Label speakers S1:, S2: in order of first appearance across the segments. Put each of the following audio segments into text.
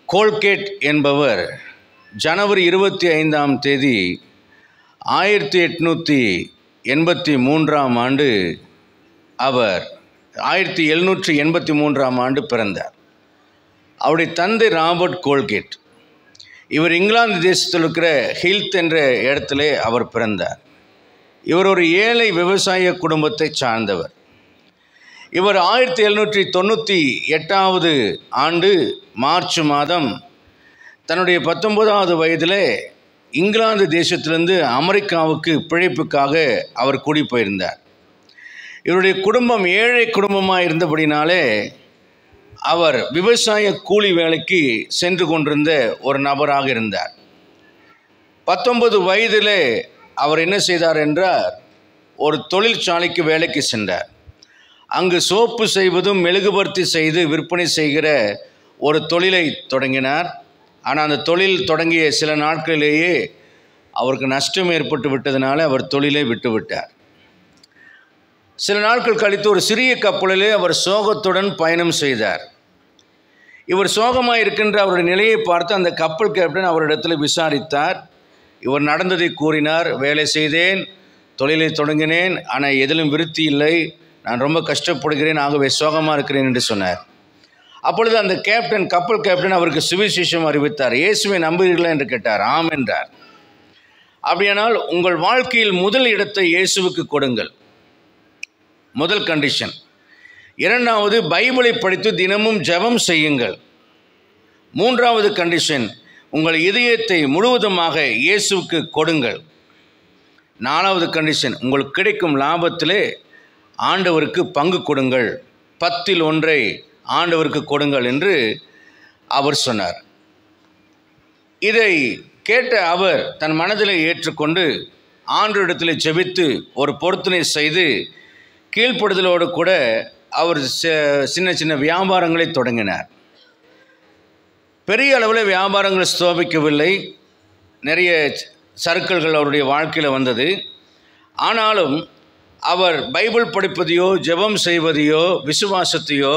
S1: Colgate என்பவர் ஜனவரி 25ஆம் தேதி 1883ஆம் ஆண்டு அவர் 1783ஆம் ஆண்டு பிறந்தார். அவருடைய தந்தை ராபர்ட் கோல்கேட். இவர் இங்கிலாந்து தேசத்தில் இருக்கிற ஹில்த் என்ற இடத்திலே அவர் பிறந்தார். இவர் ஒரு ஏழை விவசாய குடும்பத்தை சார்ந்தவர். இவர் 1798ஆவது ஆண்டு மார்ச் மாதம் தன்னுடைய 19வது வயதில் இங்கிலாந்து தேசத்திலிருந்து அமெரிக்காவுக்கு பிழைப்புக்காக அவர் குடிபெயர்ந்தார். இவருடைய குடும்பம் ஏழை குடும்பமாக இருந்தபடினாலே அவர் விவசாய கூலி வேலைக்கு சென்று கொண்டிருந்த ஒரு நபராக இருந்தார். 19 வயதில் அவர் என்ன செய்தார் என்றால் ஒரு தொழிற்சாலைக்கு வேலைக்கு சென்றார். அங்கு சோப்பு செய்வதும் மெழுகுபர்த்தி செய்து விற்பனை செய்கிற ஒரு தொழிலை தொடங்கினார். ஆனால் அந்த தொழில் தொடங்கிய சில நாட்களிலேயே அவருக்கு நஷ்டம் ஏற்பட்டு விட்டதுனால அவர் தொழிலை விட்டுவிட்டார். சில நாட்கள் கழித்து ஒரு சிறிய கப்பலிலே அவர் சோகத்துடன் பயணம் செய்தார். இவர் சோகமாக இருக்கின்ற அவருடைய நிலையை பார்த்து அந்த கப்பல் கேப்டன் அவரிடத்தில் விசாரித்தார். இவர் நடந்ததை கூறினார். வேலை செய்தேன், தொழிலை தொடங்கினேன், ஆனால் எதிலும் விருத்தி இல்லை, நான் ரொம்ப கஷ்டப்படுகிறேன், ஆகவே சோகமாக இருக்கிறேன் என்று சொன்னார். அப்பொழுது அந்த கப்பல் கேப்டன் அவருக்கு சுவிசேஷம் அறிவித்தார். இயேசுவை நம்புகிறீர்களா என்று கேட்டார். ஆம் என்றார். அப்படியானால் உங்கள் வாழ்க்கையில் முதல் இடத்தை இயேசுவுக்கு கொடுங்கள், முதல் கண்டிஷன். இரண்டாவது, பைபிளை படித்து தினமும் ஜெபம் செய்யுங்கள். மூன்றாவது கண்டிஷன், உங்கள் இதயத்தை முழுவதுமாக இயேசுவுக்கு கொடுங்கள். நாலாவது கண்டிஷன், உங்களுக்கு கிடைக்கும் லாபத்திலே ஆண்டவருக்கு பங்கு கொடுங்கள், 10ல் 1 ஆண்டவருக்கு கொடுங்கள் என்று அவர் சொன்னார். இதை கேட்ட அவர் தன் மனதில் ஏற்றுக்கொண்டு ஆண்டவரிடத்தில் ஜெபித்து ஒரு பொருத்தனை செய்து கீழ்ப்படுதலோடு கூட அவர் சின்ன சின்ன வியாபாரங்களை தொடங்கினார். பெரிய அளவில் வியாபாரங்கள் ஸ்தோபிக்கவில்லை. நிறைய சறுக்கல்கள் அவருடைய வாழ்க்கையில் வந்தது. ஆனாலும் அவர் பைபிள் படிப்பதையோ ஜெபம் செய்வதையோ விசுவாசத்தையோ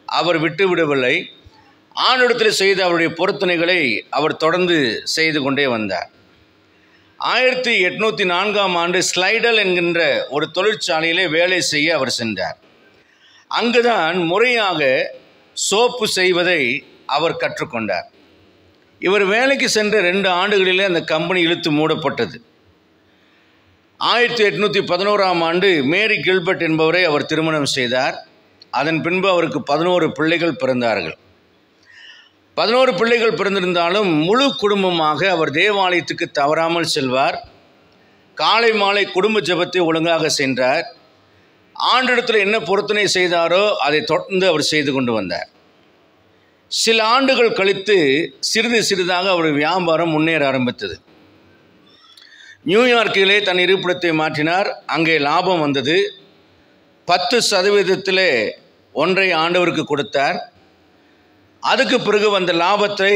S1: அவர் விட்டுவிடவில்லை. ஆண்டவரிடத்தில் செய்த அவருடைய பொருத்தனைகளை அவர் தொடர்ந்து செய்து கொண்டே வந்தார். 1804ஆம் ஆண்டு ஸ்லைடல் என்கின்ற ஒரு தொழிற்சாலையிலே வேலை செய்ய அவர் சென்றார். அங்குதான் முறையாக சோப்பு செய்வதை அவர் கற்றுக்கொண்டார். இவர் வேலைக்கு சென்ற 2 ஆண்டுகளிலே அந்த கம்பெனி இழுத்து மூடப்பட்டது. 1811ஆம் ஆண்டு மேரி கில்பர்ட் என்பவரை அவர் திருமணம் செய்தார். அதன் பின்பு அவருக்கு 11 பிள்ளைகள் பிறந்தார்கள். 11 பிள்ளைகள் பிறந்திருந்தாலும் முழு குடும்பமாக அவர் தேவாலயத்துக்கு தவறாமல் செல்வார். காலை மாலை குடும்ப ஜெபத்தை ஒழுங்காக சென்றார். ஆண்டிடத்தில் என்ன பொருத்தனை செய்தாரோ அதை தொடர்ந்து அவர் செய்து கொண்டு வந்தார். சில ஆண்டுகள் கழித்து சிறிது சிறிதாக அவருடைய வியாபாரம் முன்னேற ஆரம்பித்தது. நியூயார்க்கிலே தன் இருப்பிடத்தை மாற்றினார். அங்கே லாபம் வந்தது. 10% 1 ஆண்டவருக்கு கொடுத்தார். அதுக்கு பிறகு வந்த லாபத்தை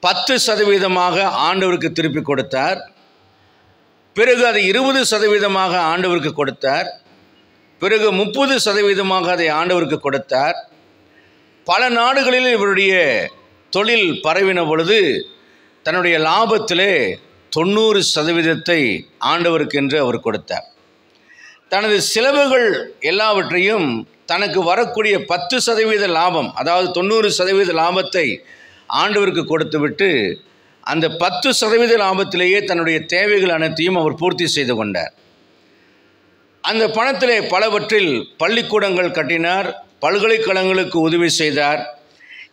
S1: 10% ஆண்டவருக்கு திருப்பி கொடுத்தார். பிறகு அதை 20% ஆண்டவருக்கு கொடுத்தார். பிறகு 30% அதை ஆண்டவருக்கு கொடுத்தார். பல நாடுகளில் இவருடைய தொழில் பரவின பொழுது தன்னுடைய லாபத்திலே 90% ஆண்டவருக்கு என்று அவர் கொடுத்தார். தனது செலவுகள் எல்லாவற்றையும் தனக்கு வரக்கூடிய 10% லாபம், அதாவது 90% லாபத்தை ஆண்டவருக்கு கொடுத்துவிட்டு அந்த 10% லாபத்திலேயே தன்னுடைய தேவைகள் அனைத்தையும் அவர் பூர்த்தி செய்து கொண்டார். அந்த பணத்திலே பலவற்றில் பள்ளிக்கூடங்கள் கட்டினார், பல்கலைக்கழகங்களுக்கு உதவி செய்தார்.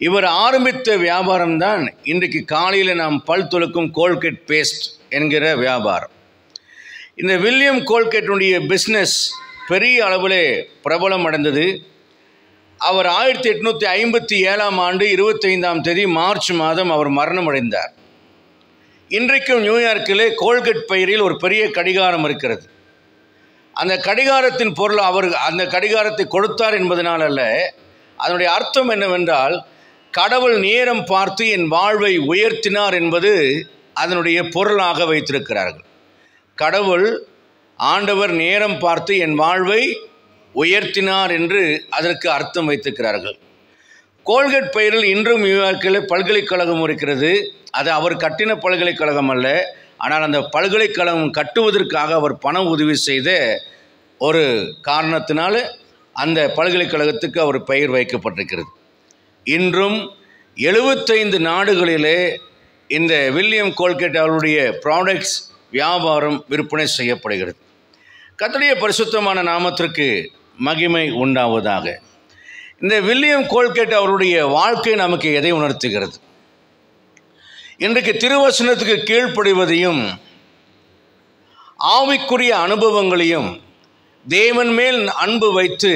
S1: இவர் ஆரம்பித்த வியாபாரம்தான் இன்றைக்கு காலையில் நாம் பல் துலக்கும் கோல்கேட் பேஸ்ட் என்கிற வியாபாரம். இந்த வில்லியம் கோல்கேட்டுடைய பிஸ்னஸ் பெரிய அளவிலே பிரபலம் அடைந்தது. அவர் 1857ஆம் ஆண்டு 25ஆம் தேதி மார்ச் மாதம் அவர் மரணம் அடைந்தார். இன்றைக்கும் நியூயார்க்கிலே கோல்கேட் பெயரில் ஒரு பெரிய கடிகாரம் இருக்கிறது. அந்த கடிகாரத்தின் பொருள் அவர் அந்த கடிகாரத்தை கொடுத்தார் என்பதனால் அல்ல, அதனுடைய அர்த்தம் என்னவென்றால் கடவுள் நேரம் பார்த்து என் வாழ்வை உயர்த்தினார் என்பது அதனுடைய பொருளாக வைத்திருக்கிறார்கள். கடவுள் ஆண்டவர் நேரம் பார்த்து என் வாழ்வை உயர்த்தினார் என்று அதற்கு அர்த்தம் வைத்திருக்கிறார்கள். கோல்கேட் பெயரில் இன்றும் நியூயார்க்கில் பல்கலைக்கழகம் இருக்கிறது. அது அவர் கட்டின பல்கலைக்கழகம் அல்ல, ஆனால் அந்த பல்கலைக்கழகம் கட்டுவதற்காக அவர் பண உதவி செய்த ஒரு காரணத்தினால அந்த பல்கலைக்கழகத்துக்கு அவர் பெயர் வைக்கப்பட்டிருக்கிறது. இன்றும் 75 நாடுகளிலே இந்த வில்லியம் கோல்கேட் அவருடைய ப்ராடக்ட்ஸ் வியாபாரம் விற்பனை செய்யப்படுகிறது. கர்த்தருடைய பரிசுத்தமான நாமத்திற்கு மகிமை உண்டாவதாக. இந்த வில்லியம் கோல்கேட் அவருடைய வாழ்க்கை நமக்கு எதை உணர்த்துகிறது? இன்றைக்கு திருவசனத்துக்கு கீழ்ப்படிவதையும் ஆவிக்குரிய அனுபவங்களையும் தேவன் மேல் அன்பு வைத்து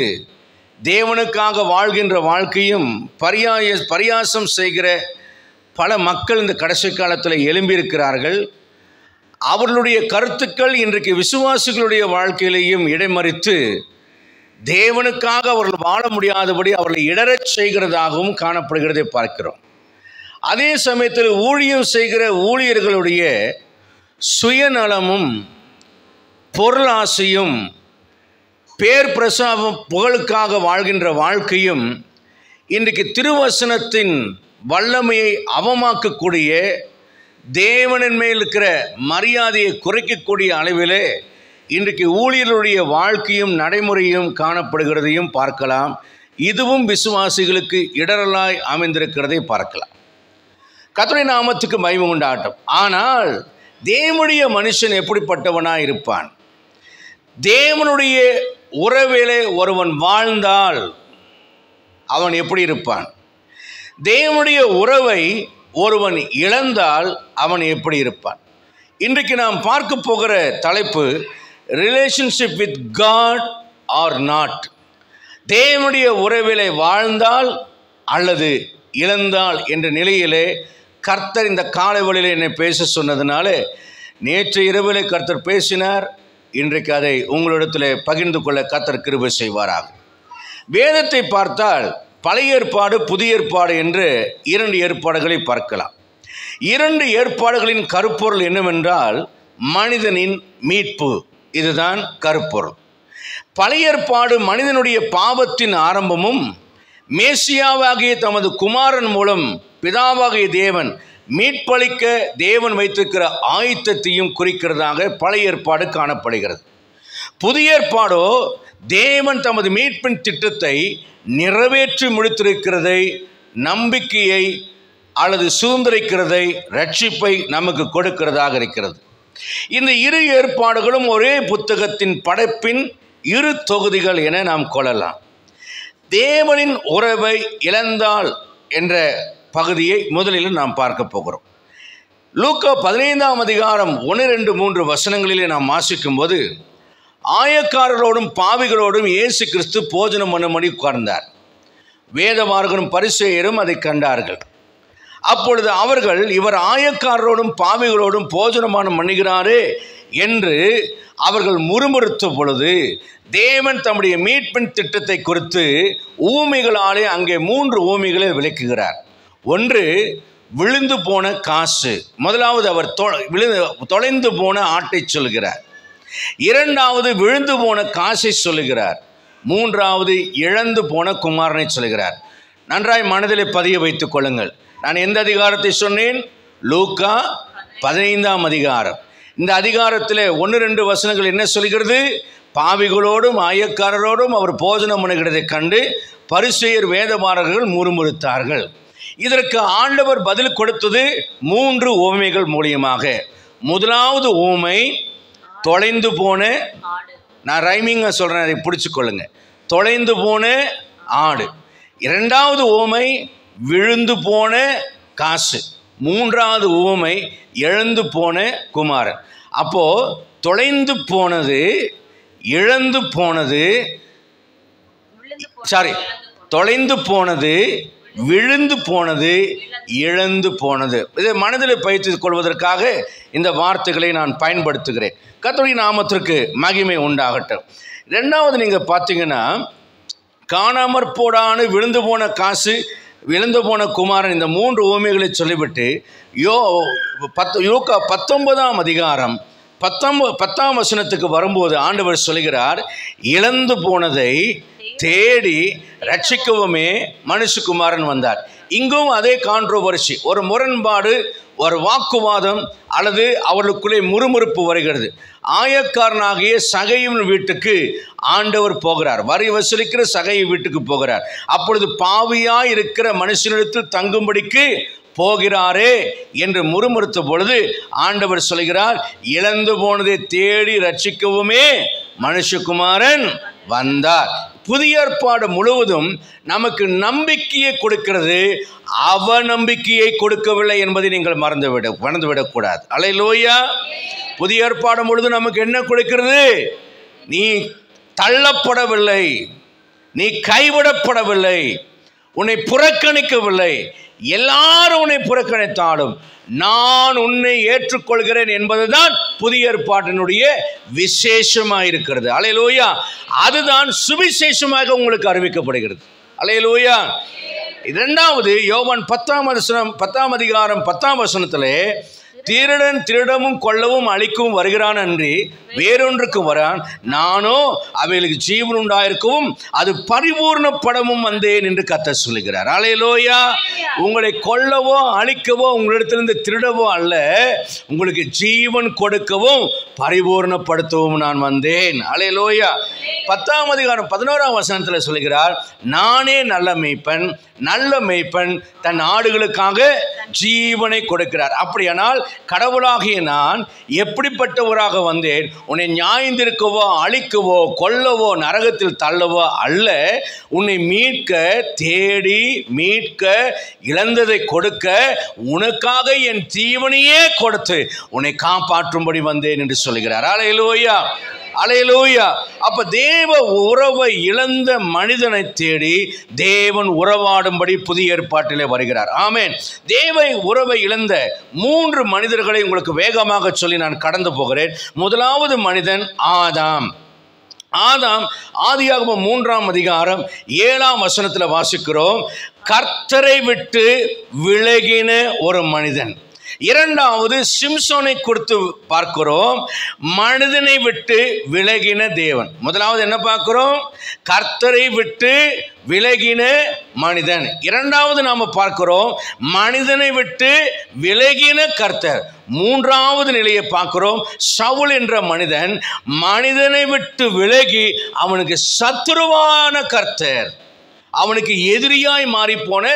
S1: தேவனுக்காக வாழ்கின்ற வாழ்க்கையும் பரியாசம் செய்கிற பல மக்கள் இந்த கடைசி காலத்தில் எழும்பியிருக்கிறார்கள். அவர்களுடைய கருத்துக்கள் இன்றைக்கு விசுவாசிகளுடைய வாழ்க்கையிலேயும் இடைமறித்து தேவனுக்காக அவர்கள் வாழ முடியாதபடி அவர்களை இடரச் செய்கிறதாகவும் காணப்படுகிறதை பார்க்கிறோம். அதே சமயத்தில் ஊழியம் செய்கிற ஊழியர்களுடைய சுயநலமும் பொருளாசையும் பேர் பிரசாபம் புகழுக்காக வாழ்கின்ற வாழ்க்கையும் இன்றைக்கு திருவசனத்தின் வல்லமையை அவமாக்கக்கூடிய, தேவனின் மேல் இருக்கிற மரியாதையை குறைக்கக்கூடிய அளவிலே இன்றைக்கு ஊழியர்களுடைய வாழ்க்கையும் நடைமுறையும் காணப்படுகிறதையும் பார்க்கலாம். இதுவும் விசுவாசிகளுக்கு இடரலாய் அமைந்திருக்கிறதை பார்க்கலாம். கர்த்தருடைய நாமத்துக்கு மகிமை உண்டாகட்டும். ஆனால் தேவனுடைய மனுஷன் எப்படிப்பட்டவனாய் இருப்பான்? தேவனுடைய உறவிலே ஒருவன் வாழ்ந்தால் அவன் எப்படி இருப்பான்? தேவனுடைய உறவை ஒருவன் இழந்தால் அவன் எப்படி இருப்பான்? இன்றைக்கு நாம் பார்க்க போகிற தலைப்பு relationship with God or not. தேவனுடைய உறவிலே வாழ்ந்தால் அல்லது இழந்தால் என்ற நிலையிலே கர்த்தர் இந்த காலை வேளையிலே என்னை பேச சொன்னதுனால நேற்று இரவிலே கர்த்தர் பேசினார். இன்றைக்கு அதை உங்களிடத்தில் பகிர்ந்து கொள்ள கர்த்தர் கிருபை செய்வாராக. வேதத்தை பார்த்தால் பழைய ஏற்பாடு புதிய ஏற்பாடு என்று 2 ஏற்பாடுகளை பார்க்கலாம். 2 ஏற்பாடுகளின் கருப்பொருள் என்னவென்றால் மனிதனின் மீட்பு. இதுதான் கருப்பொருள். பழைய ஏற்பாடு மனிதனுடைய பாவத்தின் ஆரம்பமும் மேசியாவாகிய தமது குமாரன் மூலம் பிதாவாகிய தேவன் மீட்பளிக்க தேவன் வைத்திருக்கிற ஆயத்தத்தையும் குறிக்கிறதாக பழைய ஏற்பாடு காணப்படுகிறது. புதிய ஏற்பாடோ தேவன் தமது மீட்பின் திட்டத்தை நிறைவேற்றி முடித்திருக்கிறதை, நம்பிக்கையை அல்லது சுதந்திரிக்கிறதை, ரட்சிப்பை நமக்கு கொடுக்கிறதாக இருக்கிறது. இந்த 2 ஏற்பாடுகளும் ஒரே புத்தகத்தின் படைப்பின் 2 தொகுதிகள் என நாம் கொள்ளலாம். தேவனின் உறவை இழந்தால் என்ற பகுதியை முதலில் நாம் பார்க்க போகிறோம். லூக்கா 15ஆம் அதிகாரம் 1, 2, 3 வசனங்களிலே நாம் வாசிக்கும் போது, ஆயக்காரரோடும் பாவிகளோடும் இயேசு கிறிஸ்து போஜனம் பண்ணும்படி உட்கார்ந்தார். வேதமார்கரும் பரிசேயரும் அதை கண்டார்கள். அப்பொழுது அவர்கள், இவர் ஆயக்காரரோடும் பாவிகளோடும் போஜனமானம் பண்ணுகிறாரே என்று அவர்கள் முறுமுறுத்த பொழுது, தேவன் தம்முடைய மீட்பின் திட்டத்தை குறித்து ஊமைகளாலே அங்கே 3 ஊமைகளை விளக்குகிறார். ஒன்று, விழுந்து போன காசு. முதலாவது அவர் தொலைந்து போன ஆட்டை சொல்கிறார். 2வது விழுந்து போன காசை சொல்லுகிறார். 3வது இழந்து போன குமாரனை சொல்கிறார். நன்றாய் மனதிலே பதிய வைத்துக் கொள்ளுங்கள். நான் எந்த அதிகாரத்தை சொன்னேன்? லூக்கா 15ஆம் அதிகாரம். இந்த அதிகாரத்தில் 1, 2 வசனங்கள் என்ன சொல்கிறது? பாவிகளோடும் ஆயக்காரரோடும் அவர் போஜனம் பண்ணுகிறதை கண்டு பரிசேயர் வேதமாரர்கள் முறுமுறுத்தார்கள். இதற்கு ஆண்டவர் பதில் கொடுத்தது 3 உவமைகள் மூலியமாக. முதலாவது உவமை தொலைந்து போன, நான் ரைமிங்காக சொல்கிறேன், அதை பிடிச்சிக்கொள்ளுங்க. தொலைந்து போன ஆடு. 2வது உவமை விழுந்து போன காசு. 3வது உவமை இழந்து போன குமாரன். அப்போது தொலைந்து போனது, இழந்து போனது, தொலைந்து போனது, விழுந்து போனது, இழந்து போனது. இதை மனதில் பயிற்சித்துக் கொள்வதற்காக இந்த வார்த்தைகளை நான் பயன்படுத்துகிறேன். கர்த்தருடைய நாமத்திற்கு மகிமை உண்டாகட்டும். 2வது நீங்கள் பார்த்தீங்கன்னா, காணாமற் போடான்னு விழுந்து போன காசு, விழுந்து போன குமாரன், இந்த 3 உவமைகளை சொல்லிவிட்டு லூக்கா 19ஆம் அதிகாரம் 10ஆம் வசனத்துக்கு வரும்போது ஆண்டவர் சொல்கிறார், இழந்து போனதை தேடி ரட்சிக்கவுமே மனுஷகுமாரன் வந்தார். இங்கும் அதே கான்ட்ரோவர்சி, ஒரு முரண்பாடு, ஒரு வாக்குவாதம் அல்லது அவர்களுக்குள்ளே முறுமுறுப்பு வருகிறது. ஆயக்காரனாகிய சகையின் வீட்டுக்கு ஆண்டவர் போகிறார், வரி வசூலிக்கிற சகை வீட்டுக்கு போகிறார். அப்பொழுது பாவியாய் இருக்கிற மனுஷனிடத்தில் தங்கும்படிக்கு போகிறாரே என்று முறுமுறுத்த பொழுது ஆண்டவர் சொல்கிறார், இழந்து போனதை தேடி ரட்சிக்கவுமே மனுஷகுமாரன் வந்தார். புதிய ஏற்பாடு முழுவதும் நமக்கு நம்பிக்கையை கொடுக்கிறது, அவநம்பிக்கையை கொடுக்கவில்லை என்பதை நீங்கள் மறந்துவிடக்கூடாது. அல்லேலூயா. புதிய ஏற்பாடு முழுவதும் நமக்கு என்ன கொடுக்கிறது? நீ தள்ளப்படவில்லை, நீ கைவிடப்படவில்லை, உன்னை புறக்கணிக்கவில்லை. எல்லாரும் உன்னை புறக்கணித்தாலும் நான் உன்னை ஏற்றுக்கொள்கிறேன் என்பதுதான் புதிய ஏற்பாட்டினுடைய விசேஷமாக இருக்கிறது. அல்லேலூயா. அதுதான் சுவிசேஷமாக உங்களுக்கு அறிவிக்கப்படுகிறது. அல்லேலூயா. இரண்டாவது யோவான் 10 அதிகாரம் 10 வசனத்திலே, திருடன் திருடவும் கொல்லவும் அழிக்கவும் வருகிறான் அன்றி வேறொன்றுக்கு வரான், நானோ அவைகளுக்கு ஜீவன் உண்டாயிருக்கவும் அது பரிபூர்ணப்படவும் வந்தேன் என்று கர்த்தர் சொல்லுகிறார். அல்லேலூயா. உங்களை கொல்லவோ அழிக்கவோ உங்களிடத்திலிருந்து திருடவோ அல்ல, உங்களுக்கு ஜீவன் கொடுக்கவும் பரிபூர்ணப்படுத்தவும் நான் வந்தேன். அல்லேலூயா. 10 அதிகாரம் 11 வசனத்தில் சொல்லுகிறார், நானே நல்ல மேய்ப்பன், நல்ல மேய்ப்பன் தன் ஆடுகளுக்காக ஜீவனை கொடுக்கிறார். அப்படியானால் கடவுளாகிய நான் எப்படிப்பட்டவராக வந்தேன்? உன்னை நியாயந்திருக்கவோ அழிக்கவோ கொல்லவோ நரகத்தில் தள்ளவோ அல்ல, உன்னை மீட்க, தேடி மீட்க, இழந்ததை கொடுக்க, உனக்காக என் ஜீவனையே கொடுத்து உன்னை காப்பாற்றும்படி வந்தேன் என்று சொல்கிறார். அல்லேலூயா. அல்லேலூயா. அப்ப தேவ உறவை இழந்த மனிதனை தேடி தேவன் உறவாடும்படி புதிய ஏற்பாட்டிலே வருகிறார். ஆமென். தேவ உறவை இழந்த 3 மனிதர்களை உங்களுக்கு வேகமாக சொல்லி நான் கடந்து போகிறேன். முதலாவது மனிதன் ஆதாம். ஆதாம் ஆதியாகமம் 3 அதிகாரம் 7 வசனத்தில் வாசிக்கிறோம், கர்த்தரை விட்டு விலகின ஒரு மனிதன். இரண்டாவது சிம்சோனை குறித்து பார்க்கிறோம், மனிதனை விட்டு விலகின தேவன். முதலாவது என்ன பார்க்கிறோம்? கர்த்தரை விட்டு விலகின மனிதன். இரண்டாவது நாம பார்க்கிறோம், மனிதனை விட்டு விலகின கர்த்தர். மூன்றாவது நிலையை பார்க்கிறோம், சவுல் என்ற மனிதன் மனிதனை விட்டு விலகி அவனுக்கு சத்துருவான கர்த்தர், அவனுக்கு எதிரியாய் மாறி போன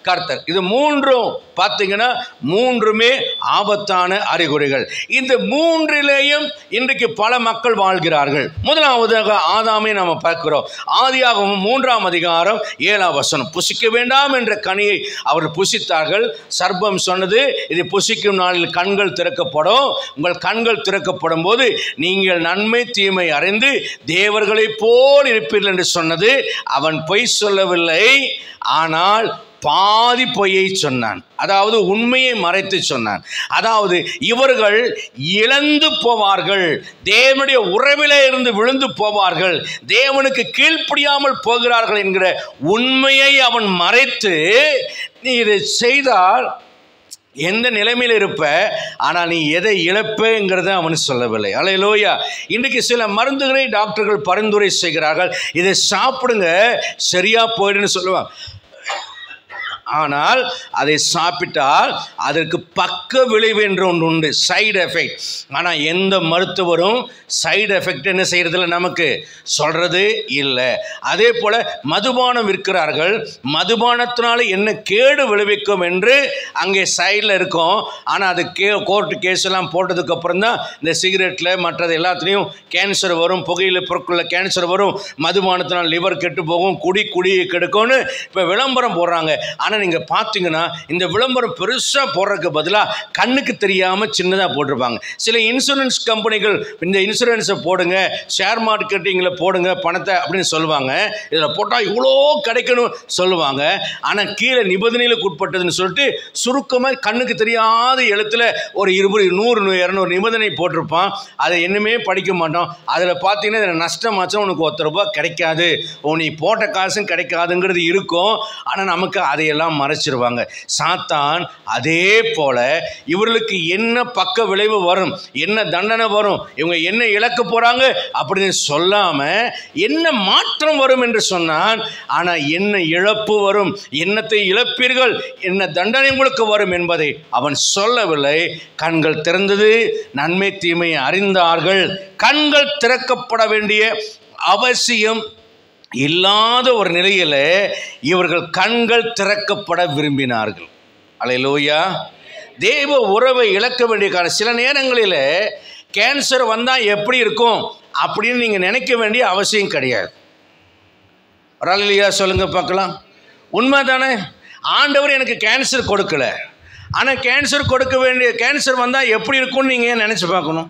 S1: கர்த்தர். இது மூன்றும் பார்த்தீங்கன்னா மூன்றுமே ஆபத்தான அறிகுறிகள். இந்த மூன்றிலேயும் இன்றைக்கு பல மக்கள் வாழ்கிறார்கள். முதலாவதாக ஆதாமை நாம் பார்க்கிறோம். ஆதியாகமம் 3 அதிகாரம் 7 வசனம், புசிக்க வேண்டாம் என்ற கனியை அவர்கள் புசித்தார்கள். சர்ப்பம் சொன்னது, இது புசிக்கும் நாளில் கண்கள் திறக்கப்படும், உங்கள் கண்கள் திறக்கப்படும் போது நீங்கள் நன்மை தீமை அறிந்து தேவர்களைப் போல் இருப்பீர்கள் என்று சொன்னது. அவன் பொய் சொல்லவில்லை, ஆனால் பாதி பொய்யை சொன்னான். அதாவது உண்மையை மறைத்து சொன்னான். அதாவது இவர்கள் இழந்து போவார்கள், தேவனுடைய உறவிலே இருந்து விழுந்து போவார்கள், தேவனுக்கு கீழ்ப்படியாமல் போகிறார்கள் என்கிற உண்மையை அவன் மறைத்து, நீ இதை செய்தால் எந்த நிலைமையில் இருப்ப, ஆனால் நீ எதை இழப்பேங்கிறத அவன் சொல்லவில்லை. அல்லேலூயா. இன்றைக்கு சில மருந்துகளை டாக்டர்கள் பரிந்துரை செய்கிறார்கள், இதை சாப்பிடுங்க சரியா போயிடுன்னு சொல்லுவாங்க. ஆனால் அதை சாப்பிட்டால் அதற்கு பக்க விளைவு என்று ஒன்று உண்டு, சைடு எஃபெக்ட். ஆனால் எந்த மருத்துவரும் சைடு எஃபெக்ட் என்ன செய்யறதில்ல, நமக்கு சொல்றது இல்லை. அதே போல மதுபானம் விற்கிறார்கள், மதுபானத்தினால என்ன கேடு விளைவிக்கும் என்று அங்கே சைடில் இருக்கும். ஆனால் அது கோர்ட்டு கேஸ் எல்லாம் போட்டதுக்கு அப்புறம் தான் இந்த சிகரெட்டில் மற்றது எல்லாத்துலேயும் கேன்சர் வரும், புகையில பொருட்களில் கேன்சர் வரும், மதுபானத்தினால் லிவர் கெட்டு போகும், குடி கெடுக்கும்னு இப்போ விளம்பரம் போடுறாங்க. ஆனால் நீங்கள் பார்த்தீங்கன்னா இந்த விளம்பரம் பெருசாக போடுறதுக்கு பதிலாக கண்ணுக்கு தெரியாமல் சின்னதாக போட்டிருப்பாங்க. சில இன்சூரன்ஸ் கம்பெனிகள் இந்த இன்சூரன்ஸை போடுங்க, ஷேர் மார்க்கெட்டிங்கில் போடுங்க பணத்தை அப்படின்னு சொல்லுவாங்க. இதில் போட்டால் இவ்வளோ கிடைக்கணும் சொல்லுவாங்க. ஆனால் கீழே நிபந்தனைகளுக்கு உட்பட்டதுன்னு சொல்லிட்டு சுருக்கமாக கண்ணுக்கு தெரியாத எழுத்தில் ஒரு 20, 100, 200 நிபந்தனை போட்டிருப்பான். அதை என்னமே படிக்க மாட்டோம். அதில் பார்த்தீங்கன்னா இதில் நஷ்டமாச்சும் உனக்கு ₹1 கிடைக்காது, நீ போட்ட காசும் கிடைக்காதுங்கிறது இருக்கும். ஆனால் நமக்கு அதையெல்லாம் எல்லாம் மறைச்சிருவாங்க. சாத்தான் அதே போல இவர்களுக்கு என்ன பக்க விளைவு வரும், என்ன தண்டனை வரும், இவங்க என்ன இழக்க போறாங்க அப்படின்னு சொல்லாம என்ன மாற்றம் வரும் என்று சொன்னான். ஆனா என்ன இழப்பு வரும், என்னத்தை இழப்பீர்கள், என்ன தண்டனை உங்களுக்கு வரும் என்பதை அவன் சொல்லவில்லை. கண்கள் திறந்தது, நன்மை தீமை அறிந்தார்கள். கண்கள் திறக்கப்பட வேண்டிய அவசியம் இல்லாத ஒரு நிலையில இவர்கள் கண்கள் திறக்கப்பட விரும்பினார்கள். அல்லேலூயா. தேவ உறவை இழக்க வேண்டிய சில நேரங்களில் கேன்சர் வந்தால் எப்படி இருக்கும் அப்படின்னு நீங்கள் நினைக்க வேண்டிய அவசியம் கிடையாது. அல்லேலூயா சொல்லுங்க பார்க்கலாம். உண்மை தானே? ஆண்டவர் எனக்கு கேன்சர் கொடுக்கல, ஆனால் கேன்சர் வந்தால் எப்படி இருக்கும்னு நீங்கள் நினச்சி பார்க்கணும்.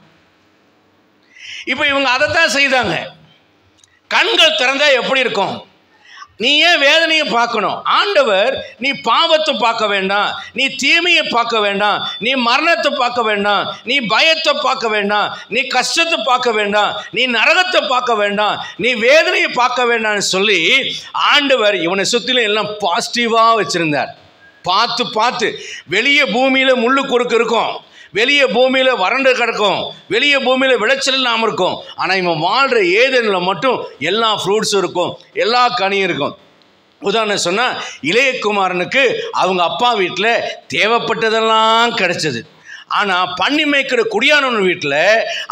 S1: இப்போ இவங்க அதைத்தான் செய்தாங்க. கண்கள் திறந்தா எப்படி இருக்கும்? நீ ஏன் வேதனையை பார்க்கணும்? ஆண்டவர் நீ பாவத்தை பார்க்க வேண்டாம், நீ தீமையை பார்க்க வேண்டாம், நீ மரணத்தை பார்க்க வேண்டாம், நீ பயத்தை பார்க்க வேண்டாம், நீ கஷ்டத்தை பார்க்க வேண்டாம், நீ நரகத்தை பார்க்க வேண்டாம், நீ வேதனையை பார்க்க வேண்டாம்னு சொல்லி ஆண்டவர் இவனை சுற்றிலும் எல்லாம் பாசிட்டிவாக வச்சுருந்தார். பார்த்து வெளியே பூமியில் முள்ளு குறுக்கு இருக்கும், வெளியே பூமியில் வறண்டு கிடக்கும், வெளியே பூமியில் விளைச்சல் இல்லாமல் இருக்கும். ஆனால் இவன் வாழ்கிற ஏதேனில் மட்டும் எல்லா ஃப்ரூட்ஸும் இருக்கும், எல்லா கனியும் இருக்கும். உதாரணம் சொன்னால் இளையகுமாரனுக்கு அவங்க அப்பா வீட்டில் தேவைப்பட்டதெல்லாம் கிடைச்சது. ஆனால் பன்னி மேய்க்கிற குடியானவன் வீட்டில்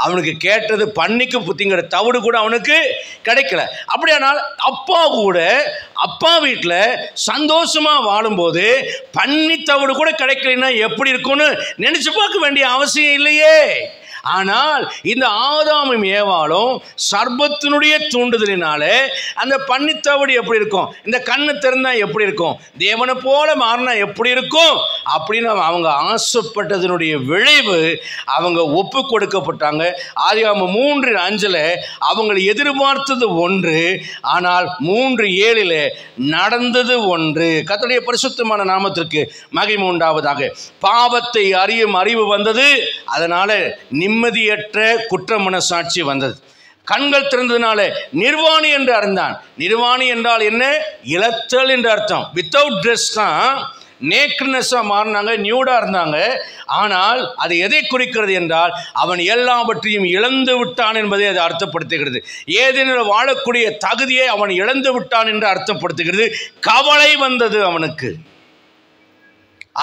S1: அவனுக்கு கேட்டது பன்னிக்கு புத்திங்கிற தவிடு கூட அவனுக்கு கிடைக்கல. அப்படியானால் அப்பா வீட்டில் சந்தோஷமாக வாழும்போது பன்னி தவிடு கூட கிடைக்கலன்னா எப்படி இருக்கும்னு நினச்சி பார்க்க வேண்டிய அவசியம் இல்லையே. ஆனால் இந்த ஆதாமும் ஏவாளும் சர்பத்தினுடைய தூண்டுதலினாலே அந்த பன்னித்தவடு எப்படி இருக்கும், இந்த கண்ணு திறந்தா எப்படி இருக்கும், தேவனை போல மாறினா எப்படி இருக்கும் அப்படின்னு அவங்க ஆசைப்பட்டதனுடைய விளைவு அவங்க ஒப்பு கொடுக்கப்பட்டாங்க. ஆதியாகமம் 3:5 அவங்களை எதிர்பார்த்தது ஒன்று, ஆனால் 3:7 நடந்தது ஒன்று. கர்த்தருடைய பரிசுத்தமான நாமத்திற்கு மகிமை உண்டாவதாக. பாவத்தை அறியும் அறிவு வந்தது, அதனால நிம்மதியற்ற குற்ற மனசாட்சி வந்தது. கண்கள் திறந்ததுனால நிர்வாணி என்று அறிந்தான். நிர்வாணி என்றால் என்ன? இழத்தல் என்று அர்த்தம். வித்தவுட் ட்ரெஸ் தான், நேக்னஸாக மாறினாங்க, நியூடாக இருந்தாங்க. ஆனால் அது எதை குறிக்கிறது என்றால் அவன் எல்லாவற்றையும் இழந்து விட்டான் என்பதை அது அர்த்தப்படுத்துகிறது. ஏதேனும் வாழக்கூடிய தகுதியை அவன் இழந்து விட்டான் என்று அர்த்தப்படுத்துகிறது. கவலை வந்தது அவனுக்கு.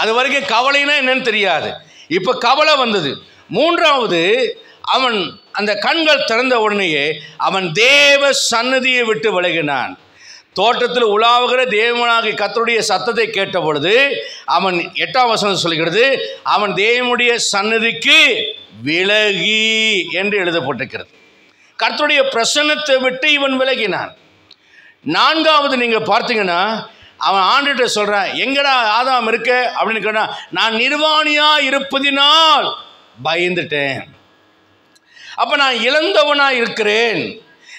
S1: அது வரைக்கும் கவலைனா என்னன்னு தெரியாது, இப்போ கவலை வந்தது. மூன்றாவது, அவன் அந்த கண்கள் திறந்த உடனேயே அவன் தேவ சந்நிதியை விட்டு விலகினான். தோட்டத்தில் உலாவுகிற தேவனாகிய கர்த்தருடைய சத்தத்தை கேட்ட பொழுது அவன் 8ஆம் வசனம் சொல்கிறது, அவன் தேவனுடைய சந்நிதிக்கு விலகி என்று எழுதப்பட்டிருக்கிறது. கர்த்தருடைய பிரசன்னத்தை விட்டு இவன் விலகினான். 4வது நீங்க பார்த்தீங்கன்னா அவன் ஆண்டுகிட்ட சொல்றான், எங்கடா ஆதாம் இருக்க அப்படின்னு கேட்டா, நான் நிர்வாணியா இருப்பதினால் பயந்துட்டேன். அப்ப நான் இழந்தவனா இருக்கிறேன்,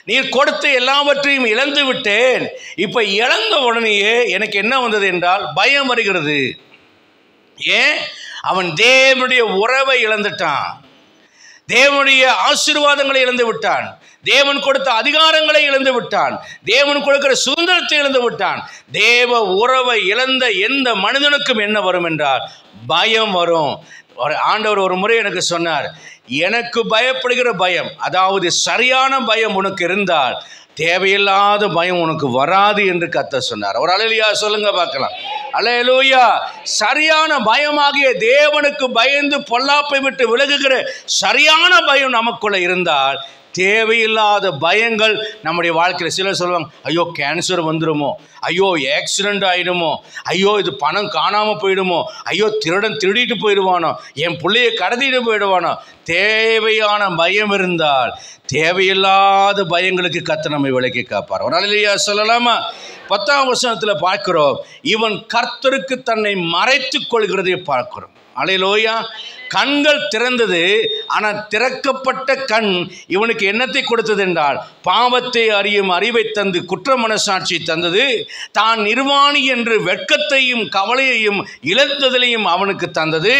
S1: நீர் கொடுத்த எல்லாவற்றையும் இழந்து விட்டேன். இப்ப இழந்த உடனேயே எனக்கு என்ன வந்தது என்றால் பயம் வருகிறது. ஏன்? அவன் தேவனுடைய உறவை இழந்துட்டான், தேவனுடைய ஆசீர்வாதங்களை இழந்து விட்டான், தேவன் கொடுத்த அதிகாரங்களை இழந்து விட்டான், தேவன் கொடுக்கிற சுதந்திரத்தை இழந்து விட்டான். தேவ உறவை இழந்த எந்த மனிதனுக்கும் என்ன வரும் என்றால் பயம் வரும். ஆண்டவர் ஒரு முறை எனக்கு சொன்னார், எனக்கு பயப்படுகிற பயம், அதாவது சரியான பயம் உனக்கு இருந்தால் தேவையில்லாத பயம் உனக்கு வராது என்று கர்த்தர் சொன்னார். ஒரு அல்லேலூயா சொல்லுங்க பார்க்கலாம். அல்லேலூயா. சரியான பயமாகிய தேவனுக்கு பயந்து பொல்லாப்பை விட்டு விலகுகிற சரியான பயம் நமக்குள்ள இருந்தால் தேவையில்லாத பயங்கள் நம்முடைய வாழ்க்கையில். சிலர் சொல்லுவாங்க, ஐயோ கேன்சர் வந்துடுமோ, ஐயோ ஆக்சிடென்ட் ஆகிடுமோ, ஐயோ இது பணம் காணாமல் போயிடுமோ, ஐயோ திருடன் திருடிட்டு போயிடுவானோ, என் பிள்ளையை கடத்திட்டு போயிடுவானோ. தேவையான பயம் இருந்தால் தேவையில்லாத பயங்களுக்கு கர்த்தர் நம்மை விலக்கி காப்பார். ஒரு அல்லேலூயா சொல்லலாமா? 10ஆம் வசனத்தில் பார்க்கிறோம், இவன் கர்த்தருக்கு தன்னை மறைத்துக் கொள்கிறதை பார்க்கிறோம். அல்லேலூயா. கண்கள் திறந்தது, ஆனால் திறக்கப்பட்ட கண் இவனுக்கு என்னத்தை கொடுத்தது என்றால் பாவத்தை அறியும் அறிவை தந்து குற்ற மனசாட்சி தந்தது. தான் நிர்வாணி என்று வெட்கத்தையும் கவலையையும் இழந்ததிலையும் அவனுக்கு தந்தது.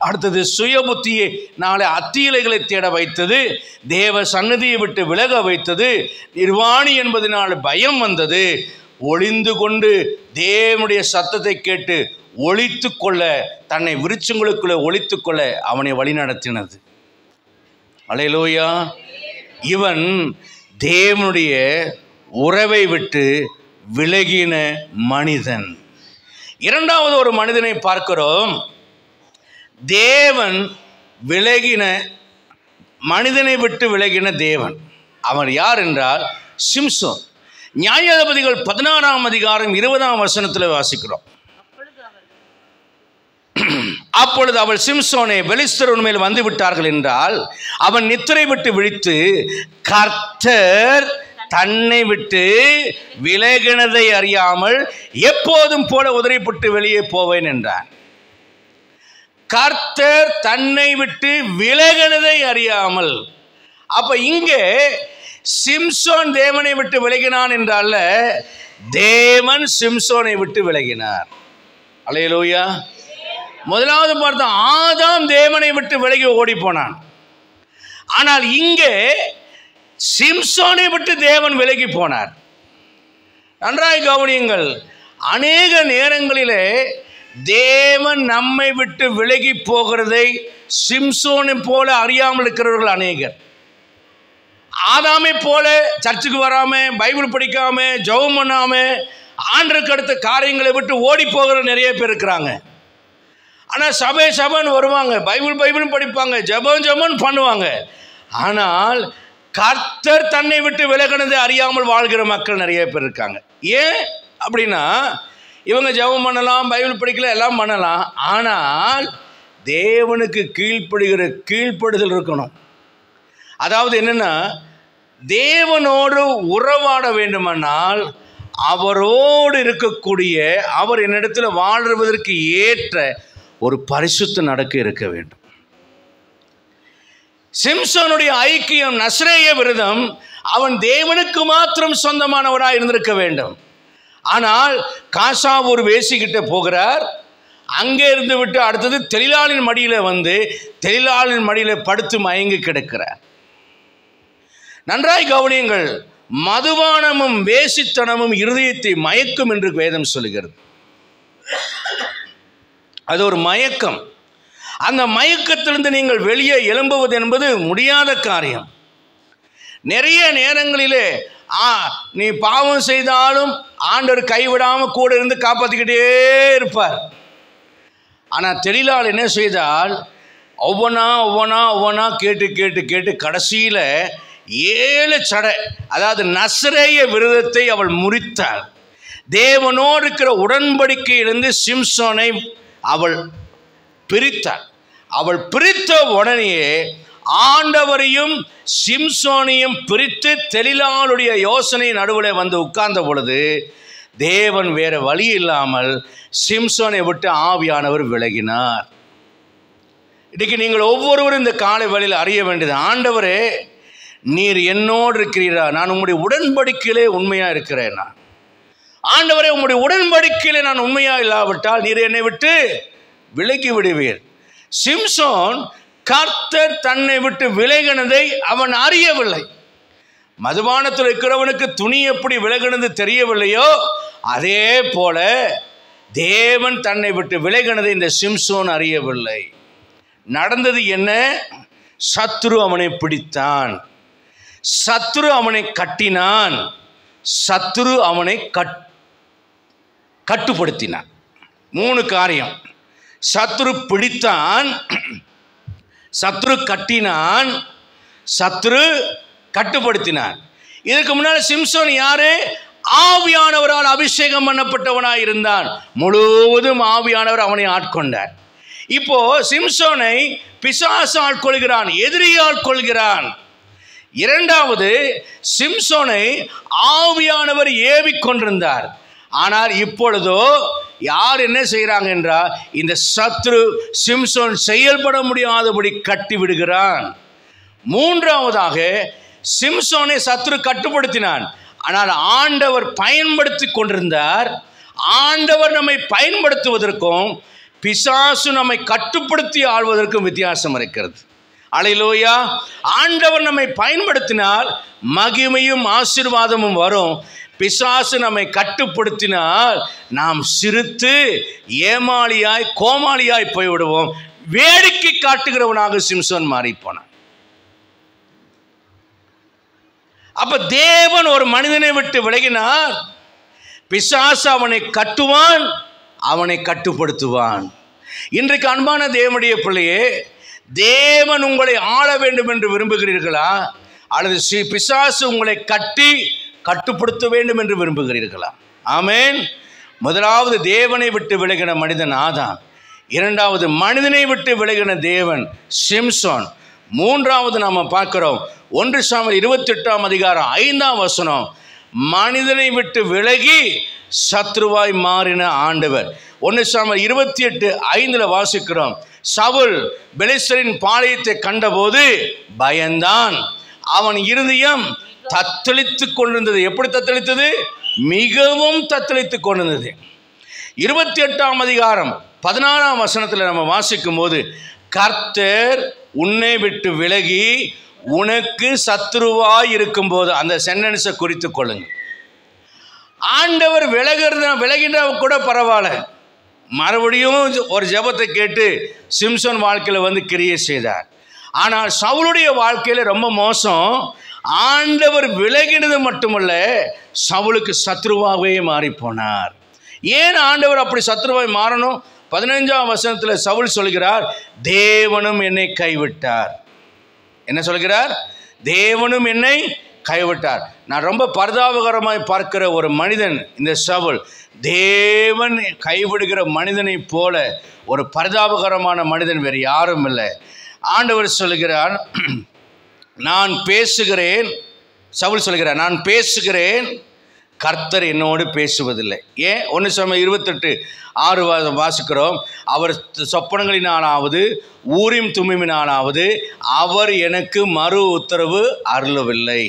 S1: அடுத்தது சுய புத்தியை நாளை அத்தியிலைகளை தேட வைத்தது, தேவ சந்நிதியை விட்டு விலக வைத்தது. நிர்வாணி என்பதனால் பயம் வந்தது. ஒளிந்து கொண்டு தேவனுடைய சத்தத்தை கேட்டு ஒளித்து கொள்ள, தன்னை விருட்சங்களுக்குள்ளே ஒளித்து கொள்ள அவனை வழிநடத்தினது. அல்லேலூயா. இவன் தேவனுடைய உறவை விட்டு விலகின மனிதன். இரண்டாவது ஒரு மனிதனை பார்க்கிறோம். தேவன் விலகின மனிதனை விட்டு விலகின தேவன். அவன் யார் என்றால் சிம்சோன். நியாயாதிபதிகள் 16ஆம் அதிகாரம் 20ஆம் வசனத்தில் வாசிக்கிறோம். அப்பொழுது அவள் சிம்சோனே, பெலிஸ்தர் உன்மேல் வந்து விட்டார்கள் என்றால் அவன் நித்திரை விட்டு விழித்து, கர்த்தர் தன்னை விட்டு விலகினதை அறியாமல் எப்போதும் போல உதறிப்பட்டு வெளியே போவேன் என்றான். கர்த்தர் தன்னை விட்டு விலகினதை அறியாமல். அப்ப இங்கே சிம்சோன் தேவனை விட்டு விலகினான் என்றால் தேவன் சிம்சோனை விட்டு விலகினார். அல்லேலூயா. முதலாவது பார்த்தோம், ஆதாம் தேவனை விட்டு விலகி ஓடி போனான். ஆனால் இங்கே சிம்சோனை விட்டு தேவன் விலகி போனார். நன்றாய் கவனியுங்கள். அநேக நேரங்களிலே தேவன் நம்மை விட்டு விலகி போகிறதை சிம்சோனை போல அறியாமல் இருக்கிறவர்கள் அநேகர். ஆதாமை போல சர்ச்சுக்கு வராம, பைபிள் படிக்காம, ஜெபம் பண்ணாம, ஆண்டவருக்கு அடுத்த காரியங்களை விட்டு ஓடி போகிற நிறைய பேர் இருக்கிறாங்க. ஆனால் சபைன்னு வருவாங்க, பைபிள் படிப்பாங்க, ஜெபம் பண்ணுவாங்க. ஆனால் கர்த்தர் தன்னை விட்டு விலகினதை அறியாமல் வாழ்கிற மக்கள் நிறைய பேர் இருக்காங்க. ஏன் அப்படின்னா, இவங்க ஜெபம் பண்ணலாம், பைபிள் படிக்கலாம், எல்லாம் பண்ணலாம். ஆனால் தேவனுக்கு கீழ்ப்படுதல் இருக்கணும். அதாவது என்னன்னா, தேவனோடு உறவாட வேண்டுமானால் அவரோடு இருக்கக்கூடிய, அவர் என்னிடத்தில் வாழ்வதற்கு ஏற்ற ஒரு பரிசுத்த நடக்க இருக்க வேண்டும். சிம்சோனுடைய ஐக்கியம், நசரேய விரதம், அவன் தேவனுக்கு மாத்திரம் சொந்தமானவராக இருந்திருக்க வேண்டும். ஆனால் காசா ஒரு வேசிக்கிட்ட போகிறார். அங்கே இருந்து விட்டு அடுத்தது தெளிலாளின் மடியில் வந்து தெளிலாளின் மடியில் படுத்து மயங்கி கிடக்கிறார். நன்றாய் கவனியுங்கள். மதுபானமும் வேசித்தனமும் இருதயத்தை மயக்கும் என்று வேதம் சொல்கிறது. அது ஒரு மயக்கம். அந்த மயக்கத்திலிருந்து நீங்கள் வெளியே எழும்புவது என்பது முடியாத காரியம். நிறைய நேரங்களிலே நீ பாவம் செய்தாலும் ஆண்டவர் கைவிடாமல் கூட இருந்து காப்பாற்றிக்கிட்டே இருப்பார். ஆனால் தெளிலால் என்ன செய்தால், ஒவ்வொன்றா கேட்டு கடைசியில் 7 சடை, அதாவது நசரேய விரதத்தை அவள் முறித்தாள். தேவனோடு இருக்கிற உடன்படிக்கையிலிருந்து சிம்சோனை அவள் பிரித்தாள். அவள் பிரித்த உடனேயே ஆண்டவரையும் சிம்சோனையும் பிரித்து தெளிலாளுடைய யோசனை நடுவில் வந்து உட்கார்ந்த பொழுது தேவன் வேற வழி இல்லாமல் சிம்சோனை விட்டு ஆவியானவர் விலகினார். இன்னைக்கு நீங்கள் ஒவ்வொருவரும் இந்த காலை வேளையில் அறிய வேண்டியது, ஆண்டவரே நீர் என்னோடு இருக்கிறீரா? நான் உம்முடைய உடன்படிக்கையிலே உண்மையாக இருக்கிறேனா? ஆண்டவரே உம்முடைய உடன்படிக்கையிலே நான் உண்மையாக இல்லாவிட்டால் நீர் என்னை விட்டு விலகி விடுவீர். சிம்சோன் கர்த்தர் தன்னை விட்டு விலகினதை அவன் அறியவில்லை. மதுபானத்தில் இருக்கிறவனுக்கு துணி எப்படி விலகினது தெரியவில்லையோ அதே போல தேவன் தன்னை விட்டு விலகினதை இந்த சிம்சோன் அறியவில்லை. நடந்தது என்ன? சத்துரு அவனை பிடித்தான், சத்துரு அவனை கட்டினான், சத்துரு அவனை கட்டுப்படுத்தினான். 3 காரியம். சத்துரு பிடித்தான், சத்துரு கட்டினான், சத்துரு கட்டுப்படுத்தினான். இதற்கு முன்னால் சிம்சோன் யாரு? ஆவியானவரால் அபிஷேகம் பண்ணப்பட்டவனாய் இருந்தான். முழுவதும் ஆவியானவர் அவனை ஆட்கொண்டார். இப்போ சிம்சோனை பிசாசு ஆட்கொள்கிறான், எதிரி ஆட்கொள்கிறான். இரண்டாவது, சிம்சோனை ஆவியானவர் ஏவிக்கொண்டிருந்தார். ஆனால் இப்பொழுதோ யார் என்ன செய்கிறாங்க என்றால், இந்த சத்ரு சிம்சோன் செயல்பட முடியாதபடி கட்டி விடுகிறான். மூன்றாவதாக, சிம்சோனை சத்ரு கட்டுப்படுத்தினான், ஆனால் ஆண்டவர் பயன்படுத்தி கொண்டிருந்தார். ஆண்டவர் நம்மை பயன்படுத்துவதற்கும் பிசாசு நம்மை கட்டுப்படுத்தி ஆள்வதற்கும் வித்தியாசம் இருக்கிறது. அல்லேலூயா. ஆண்டவர் நம்மை பயன்படுத்தினால் மகிமையும் ஆசீர்வாதமும் வரும். பிசாசு நம்மை கட்டுப்படுத்தினால் நாம் சிரித்து ஏமாளியாய் கோமாளியாய் போய்விடுவோம். வேடிக்கை காட்டுகிறவனாக சிம்சோன் மாறி போனான். அப்ப தேவன் ஒரு மனிதனை விட்டு விலகினார், பிசாசு அவனை கட்டுவான், அவனை கட்டுப்படுத்துவான். இன்றைக்கு அன்பான தேவனுடைய பிள்ளையே, தேவன் உங்களை ஆள வேண்டும் என்று விரும்புகிறீர்களா, அல்லது பிசாசு உங்களை கட்டுப்படுத்த வேண்டும் என்று விரும்புகிறீர்களா? ஆமென். முதலாவது தேவனை விட்டு விலகின மனிதன் ஆதாம், இரண்டாவது மனிதனை விட்டு விலகின தேவன் சிம்சோன், மூன்றாவது நாம பார்க்கிறோம் 1 சாமுவேல் 28ஆம் அதிகாரம் 5ஆம் வசனம், மனிதனை விட்டு விலகி சத்ருவாய் மாறின ஆண்டவர். 1 சாமுவேல் 28:5 வாசிக்கிறோம், சவுல் பெலிஸ்தரின் பாளையத்தை கண்டபோது பயந்தான், அவன் இருதயம் தத்தளித்துக் கொண்டிருந்தது. எப்படி தத்தளித்தது? மிகவும் தத்தளித்துக் கொண்டிருந்தது. 28ஆம் அதிகாரம் 16ஆம் வசனத்தில் நம்ம வாசிக்கும் போது, கர்த்தர் உன்னை விட்டு விலகி உனக்கு சத்துருவாய் இருக்கும் போது, அந்த சென்டென்ஸை குறித்து கொள்ளுங்க. ஆண்டவர் விலகின்ற கூட பரவாயில்ல, மறுபடியும் ஒரு ஜெபத்தை கேட்டு சிம்சோன் வாழ்க்கையில் கிரியை செய்தார். ஆனால் சவுளுடைய வாழ்க்கையில் ரொம்ப மோசம். ஆண்டவர் விலகினது மட்டுமல்ல, சவுலுக்கு சத்ருவாகவே மாறி போனார். ஏன் ஆண்டவர் அப்படி சத்ருவாய் மாறணும்? 15ஆம் வசனத்தில் சவுல் சொல்கிறார், தேவனும் என்னை கைவிட்டார். என்ன சொல்கிறார்? தேவனும் என்னை கைவிட்டார். நான் ரொம்ப பரிதாபகரமாய் பார்க்கிற ஒரு மனிதன் இந்த சவுல். தேவன் கைவிடுகிற மனிதனை போல ஒரு பரிதாபகரமான மனிதன் வேறு யாரும் இல்லை. ஆண்டவர் சொல்கிறார், நான் பேசுகிறேன். சவுல் சொல்கிறார், நான் பேசுகிறேன், கர்த்தர் என்னோடு பேசுவதில்லை. ஏன்? 1 சாமுவேல் 28:6 வாசிக்கிறோம், அவர் சொப்பனங்களினாலாவது ஊரிம் தும்மினாலாவது அவர் எனக்கு மறு உத்தரவு அருளவில்லை.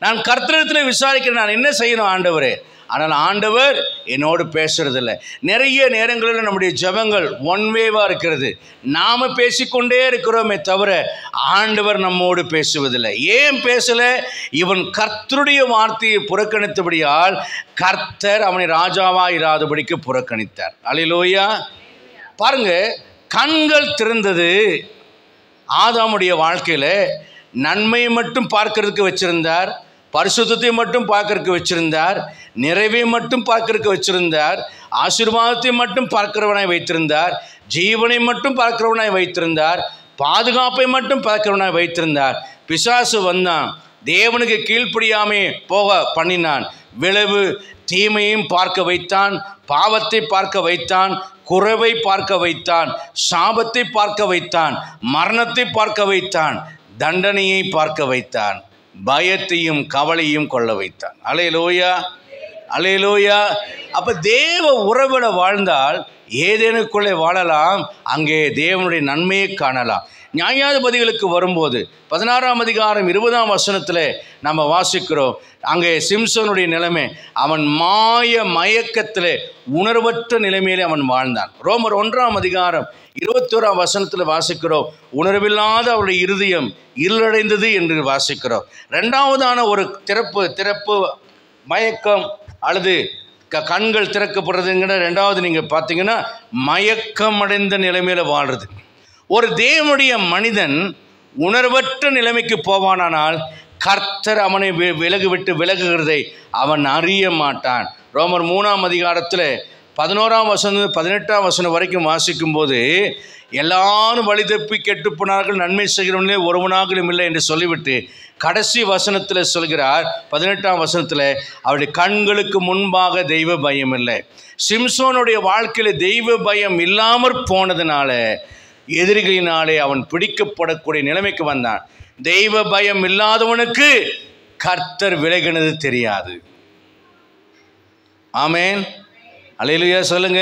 S1: நான் கர்த்தரிடத்தில் விசாரிக்கிறேன், நான் என்ன செய்யணும் ஆண்டவரே? ஆனால் ஆண்டவர் என்னோடு பேசுறதில்லை. நிறைய நேரங்களில் நம்முடைய ஜெபங்கள் ஒன்வேவாக இருக்கிறது. நாம் பேசிக்கொண்டே இருக்கிறோமே தவிர ஆண்டவர் நம்மோடு பேசுவதில்லை. ஏன் பேசலை? இவன் கர்த்தருடைய வார்த்தையை புறக்கணித்தபடியால் கர்த்தர் அவனை ராஜாவாக இராதபடிக்கு புறக்கணித்தார். அல்லேலூயா. பாருங்க, கண்கள் திறந்தது. ஆதாமுடைய வாழ்க்கையில் நன்மையை மட்டும் பார்க்கறதுக்கு வச்சிருந்தார், பரிசுத்தத்தை மட்டும் பார்க்கறதுக்கு வச்சிருந்தார், நிறைவை மட்டும் பார்க்கறதுக்கு வச்சிருந்தார், ஆசீர்வாதத்தை மட்டும் பார்க்கிறவனாய் வைத்திருந்தார், ஜீவனை மட்டும் பார்க்கிறவனாய் வைத்திருந்தார், பாதுகாப்பை மட்டும் பார்க்கிறவனாய் வைத்திருந்தார். பிசாசு வந்தான், தேவனுக்கு கீழ்ப்படியாமே போக பண்ணினான். விளைவு தீமையும் பார்க்க வைத்தான், பாவத்தை பார்க்க வைத்தான், குறைவை பார்க்க வைத்தான், சாபத்தை பார்க்க வைத்தான், மரணத்தை பார்க்க வைத்தான், தண்டனையை பார்க்க வைத்தான், பயத்தையும் கவலையும் கொள்ள வைத்தான். அல்லேலூயா, அல்லேலூயா. அப்போ தேவ உறவில வாழ்ந்தால் ஏதேனுக்குள்ளே வாழலாம், அங்கே தேவனுடைய நன்மையை காணலாம். நியாயாதிபதிகளுக்கு வரும்போது 16ஆம் அதிகாரம் 20ஆம் வசனத்தில் நம்ம வாசிக்கிறோம், அங்கே சிம்சோனுடைய நிலைமை, அவன் மயக்கத்தில் உணர்வற்ற நிலைமையிலே அவன் வாழ்ந்தான். ரோமர் 1ஆம் அதிகாரம் 21ஆம் வசனத்தில் வாசிக்கிறோம், உணர்வில்லாத அவருடைய இருதயம் இருளடைந்தது என்று வாசிக்கிறோம். ரெண்டாவதான ஒரு திறப்பு மயக்கம் அல்லது கண்கள் திறக்கப்படுறதுங்கிற ரெண்டாவது நீங்கள் பார்த்தீங்கன்னா மயக்கம் அடைந்த நிலைமையில் வாழ்றது. ஒரு தேவனுடைய மனிதன் உணர்வற்ற நிலைமைக்கு போவானால் கர்த்தர் அவனை விலகுகிறதை அவன் அறிய மாட்டான். ரோமர் 3ஆம் அதிகாரத்தில் 11ஆம் வசனம் 18ஆம் வசனம் வரைக்கும் வாசிக்கும் போது, எல்லாரும் வழி தப்பி கெட்டு போனார்கள், நன்மை செய்கிறவனே ஒருவனாகவும் இல்லை என்று சொல்லிவிட்டு கடைசி வசனத்தில் சொல்கிறார், 18ஆம் வசனத்தில், அவருடைய கண்களுக்கு முன்பாக தெய்வ பயம் இல்லை. சிம்சோனுடைய வாழ்க்கையில் தெய்வ பயம் இல்லாமற் போனதுனால எதிரிகளினாலே அவன் பிடிக்கப்படக்கூடிய நிலைமைக்கு வந்தான். தெய்வ பயம் இல்லாதவனுக்கு கர்த்தர் விலகினது தெரியாது. ஆமேன், அல்லேலூயா சொல்லுங்க.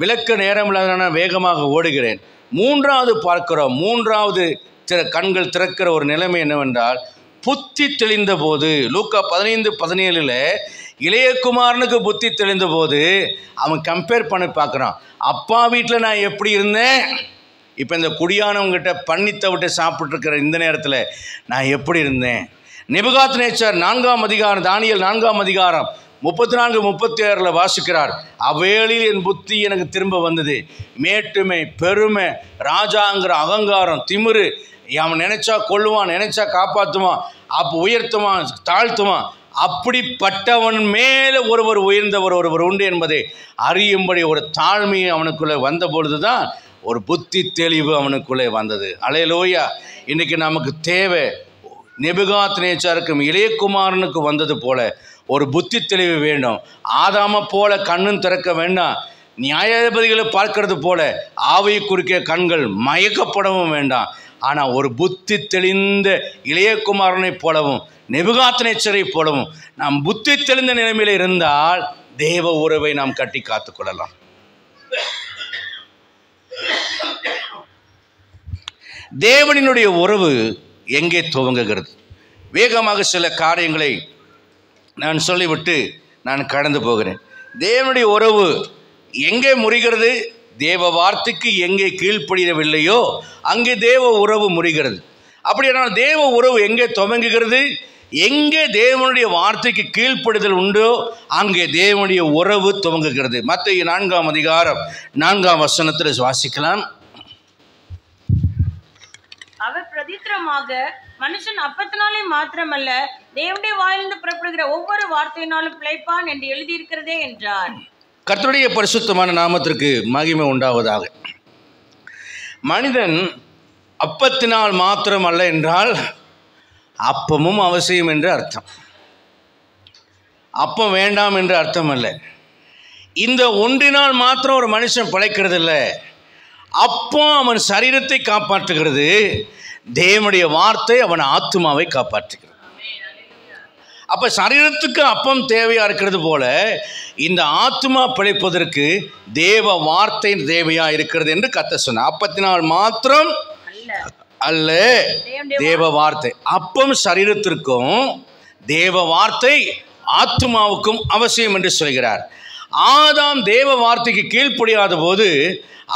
S1: விளக்க நேரம் இல்லாத வேகமாக ஓடுகிறேன். மூன்றாவது பார்க்கிறோம், மூன்றாவது கண்கள் திறக்கிற ஒரு நிலைமை என்னவென்றால், புத்தி தெளிந்த போது. லூக்கா 15:17 இளையகுமாரனுக்கு புத்தி தெளிந்த போது அவன் கம்பேர் பண்ணி பார்க்குறான். அப்பா வீட்டில் நான் எப்படி இருந்தேன், இப்போ இந்த குடியானவங்கிட்ட பண்ணித்த விட்டு சாப்பிட்ருக்கிற இந்த நேரத்தில் நான் எப்படி இருந்தேன், நேபுகாத்நேச்சார் 4ஆம் அதிகாரம், தானியேல் 4ஆம் அதிகாரம் 34, 36 வாசிக்கிறார். அவ்வேளையில் என் புத்தி எனக்கு திரும்ப வந்தது. மேட்டுமை, பெருமை, ராஜாங்கிற அகங்காரம், திமிரு, அவன் நினைச்சா கொள்ளுவான், நினைச்சா காப்பாற்றுவான், அப்போ உயர்த்துவான், தாழ்த்துவான், அப்படிப்பட்டவன் மேலே ஒருவர் உயர்ந்தவர் ஒருவர் உண்டு என்பதை அறியும்படி ஒரு தாழ்மை அவனுக்குள்ளே வந்த பொழுதுதான் ஒரு புத்தி தெளிவு அவனுக்குள்ளே வந்தது. அல்லேலூயா. இன்றைக்கி நமக்கு தேவை நேபுகாத்நேச்சாருக்கும் இளையகுமாரனுக்கு வந்தது போல ஒரு புத்தி தெளிவு வேண்டும். ஆதாமை போல கண்ணும் திறக்க வேண்டாம், நியாயாதிபதிகளை பார்க்கறது போல ஆவை குறுக்கிய கண்கள் மயக்கப்படவும் வேண்டாம். ஆனால் ஒரு புத்தி தெளிந்த இளையகுமாரனை போலவும் நேபுகாத்நேச்சரை போலவும் நாம் புத்தி தெளிந்த நிலைமையில் இருந்தால் தேவ உறவை நாம் கட்டி காத்துக்கொள்ளலாம். தேவனினுடைய உறவு எங்கே துவங்குகிறது? வேகமாக சில காரியங்களை நான் சொல்லிவிட்டு நான் கடந்து போகிறேன். தேவனுடைய உறவு எங்கே முறிகிறது? தேவ வார்த்தைக்கு எங்கே கீழ்ப்படியவில்லையோ அங்கே தேவ உறவு முறிகிறது. அப்படியானால் தேவ உறவு எங்கே துவங்குகிறது? எங்கே தேவனுடைய வார்த்தைக்கு கீழ்ப்படுதல் உண்டோ அங்கே தேவனுடைய உறவு துவங்குகிறது. மத்தேயு 4ஆம் அதிகாரம் 4ஆம் வசனத்தில் வாசிக்கலாம்.
S2: அவர் பிரதித்திரமாக, மனுஷன் அப்பத்தினாலே மாத்திரமல்ல தேவனுடைய வாயிலிருந்து புறப்படுகிற ஒவ்வொரு வார்த்தையினாலும் பிழைப்பான் என்று எழுதியிருக்கிறதே என்றார்.
S1: கர்த்தருடைய பரிசுத்தமான நாமத்திற்கு மகிமை உண்டாவதாக. மனிதன் அப்பத்தினால் மாத்திரம் அல்ல என்றால் அப்பமும் அவசியம் என்று அர்த்தம். அப்பம் வேண்டாம் என்று அர்த்தம் அல்ல. இந்த ஒன்றினால் மாத்திரம் ஒரு மனுஷன் பிழைக்கிறது இல்லை. அப்போ அவன் சரீரத்தை காப்பாற்றுகிறது, தேவனுடைய வார்த்தை அவன் ஆத்துமாவை காப்பாற்றுகிறது. அப்போ சரீரத்துக்கு அப்பம் தேவையாக இருக்கிறது போல இந்த ஆத்துமா பிழைப்பதற்கு தேவ வார்த்தை தேவையாக இருக்கிறது என்று கர்த்தர் சொன்னார். அப்பத்தினால் மாத்திரம் அல்ல, தேவ வார்த்தை. அப்பம் சரீரத்திற்கும் தேவ வார்த்தை ஆத்துமாவுக்கும் அவசியம் என்று சொல்கிறார். ஆதாம் தேவ வார்த்தைக்கு கீழ்ப்படியாத போது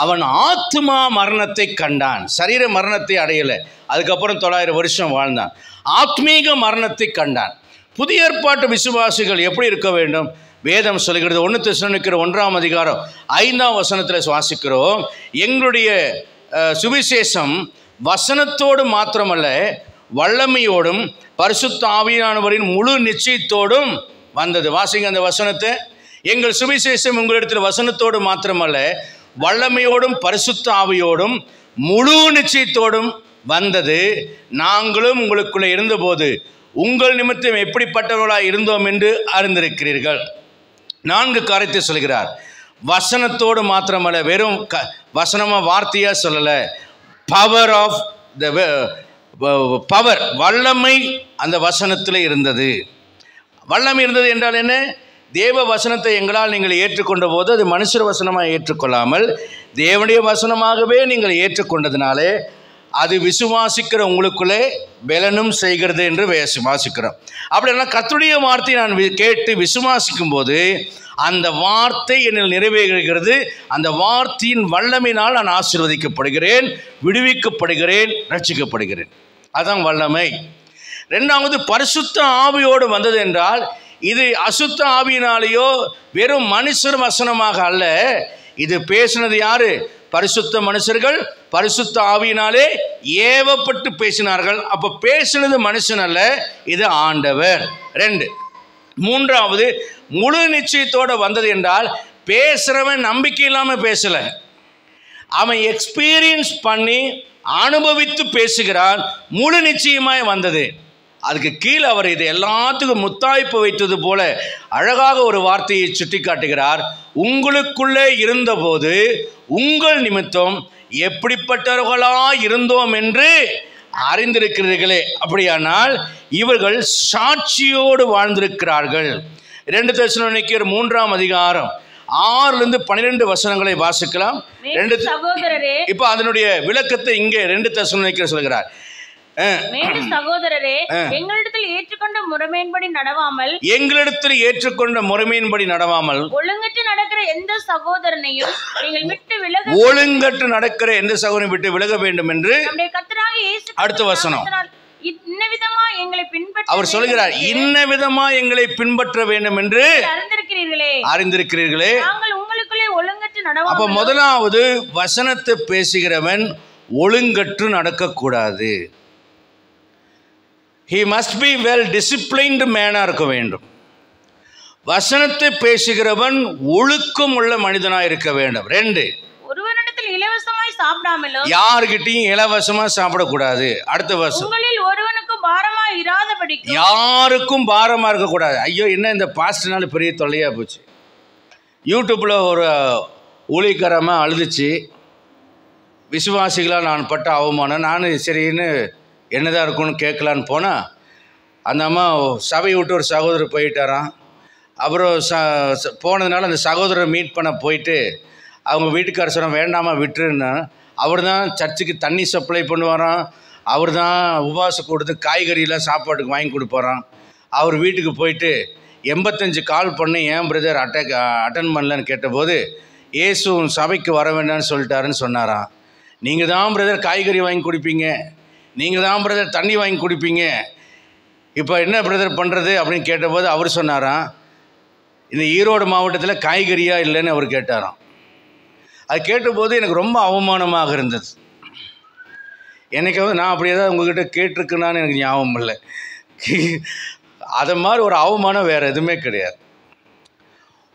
S1: அவன் ஆத்துமா மரணத்தை கண்டான், சரீர மரணத்தை அடையலை. அதுக்கப்புறம் 900 வருஷம் வாழ்ந்தான், ஆத்மீக மரணத்தை கண்டான். புதிய ஏற்பாட்டு விசுவாசிகள் எப்படி இருக்க வேண்டும்? வேதம் சொல்கிறது. 1 தெசலோனிக்கர் 1ஆம் அதிகாரம் 5ஆம் வசனத்தில் வாசிக்கிறோம். எங்களுடைய சுவிசேஷம் வசனத்தோடு மாத்திரமல்ல, வல்லமையோடும் பரிசுத்த ஆவியானவரின் முழு நிச்சயத்தோடும் வந்தது. வாசிங்க அந்த வசனத்தை. எங்கள் சுவிசேஷம் உங்களிடத்தில் வசனத்தோடு மாத்திரமல்ல, வல்லமையோடும் பரிசுத்த ஆவியோடும் முழு நிச்சயத்தோடும் வந்தது. நாங்களும் உங்களுக்குள்ளே இருந்தபோது உங்கள் நிமித்தம் எப்படிப்பட்டவர்களாக இருந்தோம் என்று அறிந்திருக்கிறீர்கள். 4 காரியத்தை சொல்கிறார். வசனத்தோடு மாத்திரமல்ல, வெறும் வசனமாக வார்த்தையாக சொல்லலை. பவர் ஆஃப் த பவர், வல்லமை அந்த வசனத்தில் இருந்தது. வல்லமை இருந்தது என்றால் என்ன? தேவ வசனத்தை எங்களால் நீங்கள் ஏற்றுக்கொண்ட போது அது மனுஷர் வசனமாக ஏற்றுக்கொள்ளாமல் தேவனுடைய வசனமாகவே நீங்கள் ஏற்றுக்கொண்டதுனாலே அது விசுவாசிக்கிற உங்களுக்குள்ளே பலனும் செய்கிறது என்று வாசிக்கிறோம். அப்படின்னா கர்த்தருடைய வார்த்தையை நான் கேட்டு விசுவாசிக்கும் போது அந்த வார்த்தை என்னில் நிறைவேறுகிறது. அந்த வார்த்தையின் வல்லமையினால் நான் ஆசீர்வதிக்கப்படுகிறேன், விடுவிக்கப்படுகிறேன், ரட்சிக்கப்படுகிறேன். அதுதான் வல்லமை. 2வது பரிசுத்த ஆவியோடு வந்தது என்றால் இது அசுத்த ஆவியினாலேயோ வெறும் மனுஷர் வசனமாக அல்ல. இது பேசினது யாரு? பரிசுத்த மனுஷர்கள் பரிசுத்த ஆவியினாலே ஏவப்பட்டு பேசினார்கள். அப்போ பேசினது மனுஷன் அல்ல, இது ஆண்டவர். 2. 3வது முழு நிச்சயத்தோடு வந்தது என்றால் பேசுகிறவன் நம்பிக்கை இல்லாமல் பேசலை, அவன் எக்ஸ்பீரியன்ஸ் பண்ணி அனுபவித்து பேசுகிறான். முழு நிச்சயமாய் வந்தது. அதுக்கு கீழே அவர் இது எல்லாத்துக்கும் முத்தாய்ப்பு வைத்தது போல அழகாக ஒரு வார்த்தையை சுட்டி காட்டுகிறார். உங்களுக்குள்ளே இருந்தபோது உங்கள் நிமித்தம் எப்படிப்பட்டவர்களாக இருந்தோம் என்று அறிந்திருக்கிறீர்களே. அப்படியானால் இவர்கள் சாட்சியோடு வாழ்ந்திருக்கிறார்கள். 2 தெசலோனிக்கர் 3ஆம் அதிகாரம் 6லிருந்து 12 வசனங்களை வாசிக்கலாம். இப்போ அதனுடைய விளக்கத்தை இங்கே 2 தெசலோனிக்கர் சொல்கிறார்.
S2: சகோதரரே, எங்களிடத்தில் ஏற்றுக்கொண்ட முறைமையின்படி நடவாமல் ஒழுங்கற்று நடக்கிற எந்த சகோதரனையும் நீங்கள் விட்டு விலக வேண்டும் என்று அடுத்த வசனம். இன்ன விதமா எங்களை பின்பற்ற
S1: அவர் சொல்கிறார், இன்ன விதமா எங்களை பின்பற்ற வேண்டும் என்று அறிந்திருக்கிறீர்களே.
S2: நாங்கள் உங்களுக்குள்ளே ஒழுங்கற்று நடவாமல்.
S1: அப்ப முதலாவது வசனத்தை பேசுகிறவன் ஒழுங்கற்று நடக்கக்கூடாது. he must be well disciplined மேனா இருக்க வேண்டும். வசனத்தை பேசுகிறவன் ஒழுக்கம் உள்ள மனிதனாக இருக்க வேண்டும். 2,
S2: ஒருவனிடத்தில் இலவசமாய் சாப்பிடாமலும்,
S1: யாருக்கிட்டையும் இலவசமா சாப்பிடக்கூடாது. அடுத்த வருஷம்,
S2: உங்களில் ஒருவனுக்கும் பாரமாய் இராதபடிக்கு,
S1: யாருக்கும் பாரமா இருக்கக்கூடாது. ஐயோ, என்ன இந்த பாஸ்ட்னால பெரிய தொல்லையா போச்சு. யூடியூப்ல ஒரு ஊழியக்காரமா அழுதுச்சு, விசுவாசிகளாக நான் பட்ட அவமானம். நான் சரின்னு என்னதான் இருக்குன்னு கேட்கலான்னு போனால், அந்த அம்மா சபையை விட்டு ஒரு சகோதரர் போயிட்டாராம். அப்புறம் போனதுனால அந்த சகோதரரை மீட் பண்ண போயிட்டு அவங்க வீட்டுக்காரர் சொன்ன வேண்டாமா விட்டுருன்னா, அவர் தான் சர்ச்சுக்கு தண்ணி சப்ளை பண்ணுவாராம், அவர் தான் உபவாசம் கொடுத்து காய்கறியெல்லாம் சாப்பாட்டுக்கு வாங்கி கொடுப்பாராம். அவர் வீட்டுக்கு போயிட்டு 85 கால் பண்ணி ஏன் பிரதர் அட்டன் பண்ணலன்னு கேட்டபோது, இயேசு சபைக்கு வர வேண்டாம்னு சொல்லிட்டாருன்னு சொன்னாராம். நீங்கள் தான் பிரதர் காய்கறி வாங்கி கொடுப்பீங்க, நீங்கள் தான் பிரதர் தண்ணி வாங்கி கொடுப்பீங்க, இப்போ என்ன பிரதர் பண்ணுறது அப்படின்னு கேட்டபோது அவர் சொன்னாராம், இந்த ஈரோடு மாவட்டத்தில் காய்கறியாக இல்லைன்னு அவர் கேட்டாராம். அது கேட்டபோது எனக்கு ரொம்ப அவமானமாக இருந்தது. என்னைக்காவது நான் அப்படி ஏதாவது உங்ககிட்ட கேட்டிருக்குன்னான்னு எனக்கு ஞாபகம் இல்லை. அதை மாதிரி ஒரு அவமானம் வேறு எதுவுமே கிடையாது.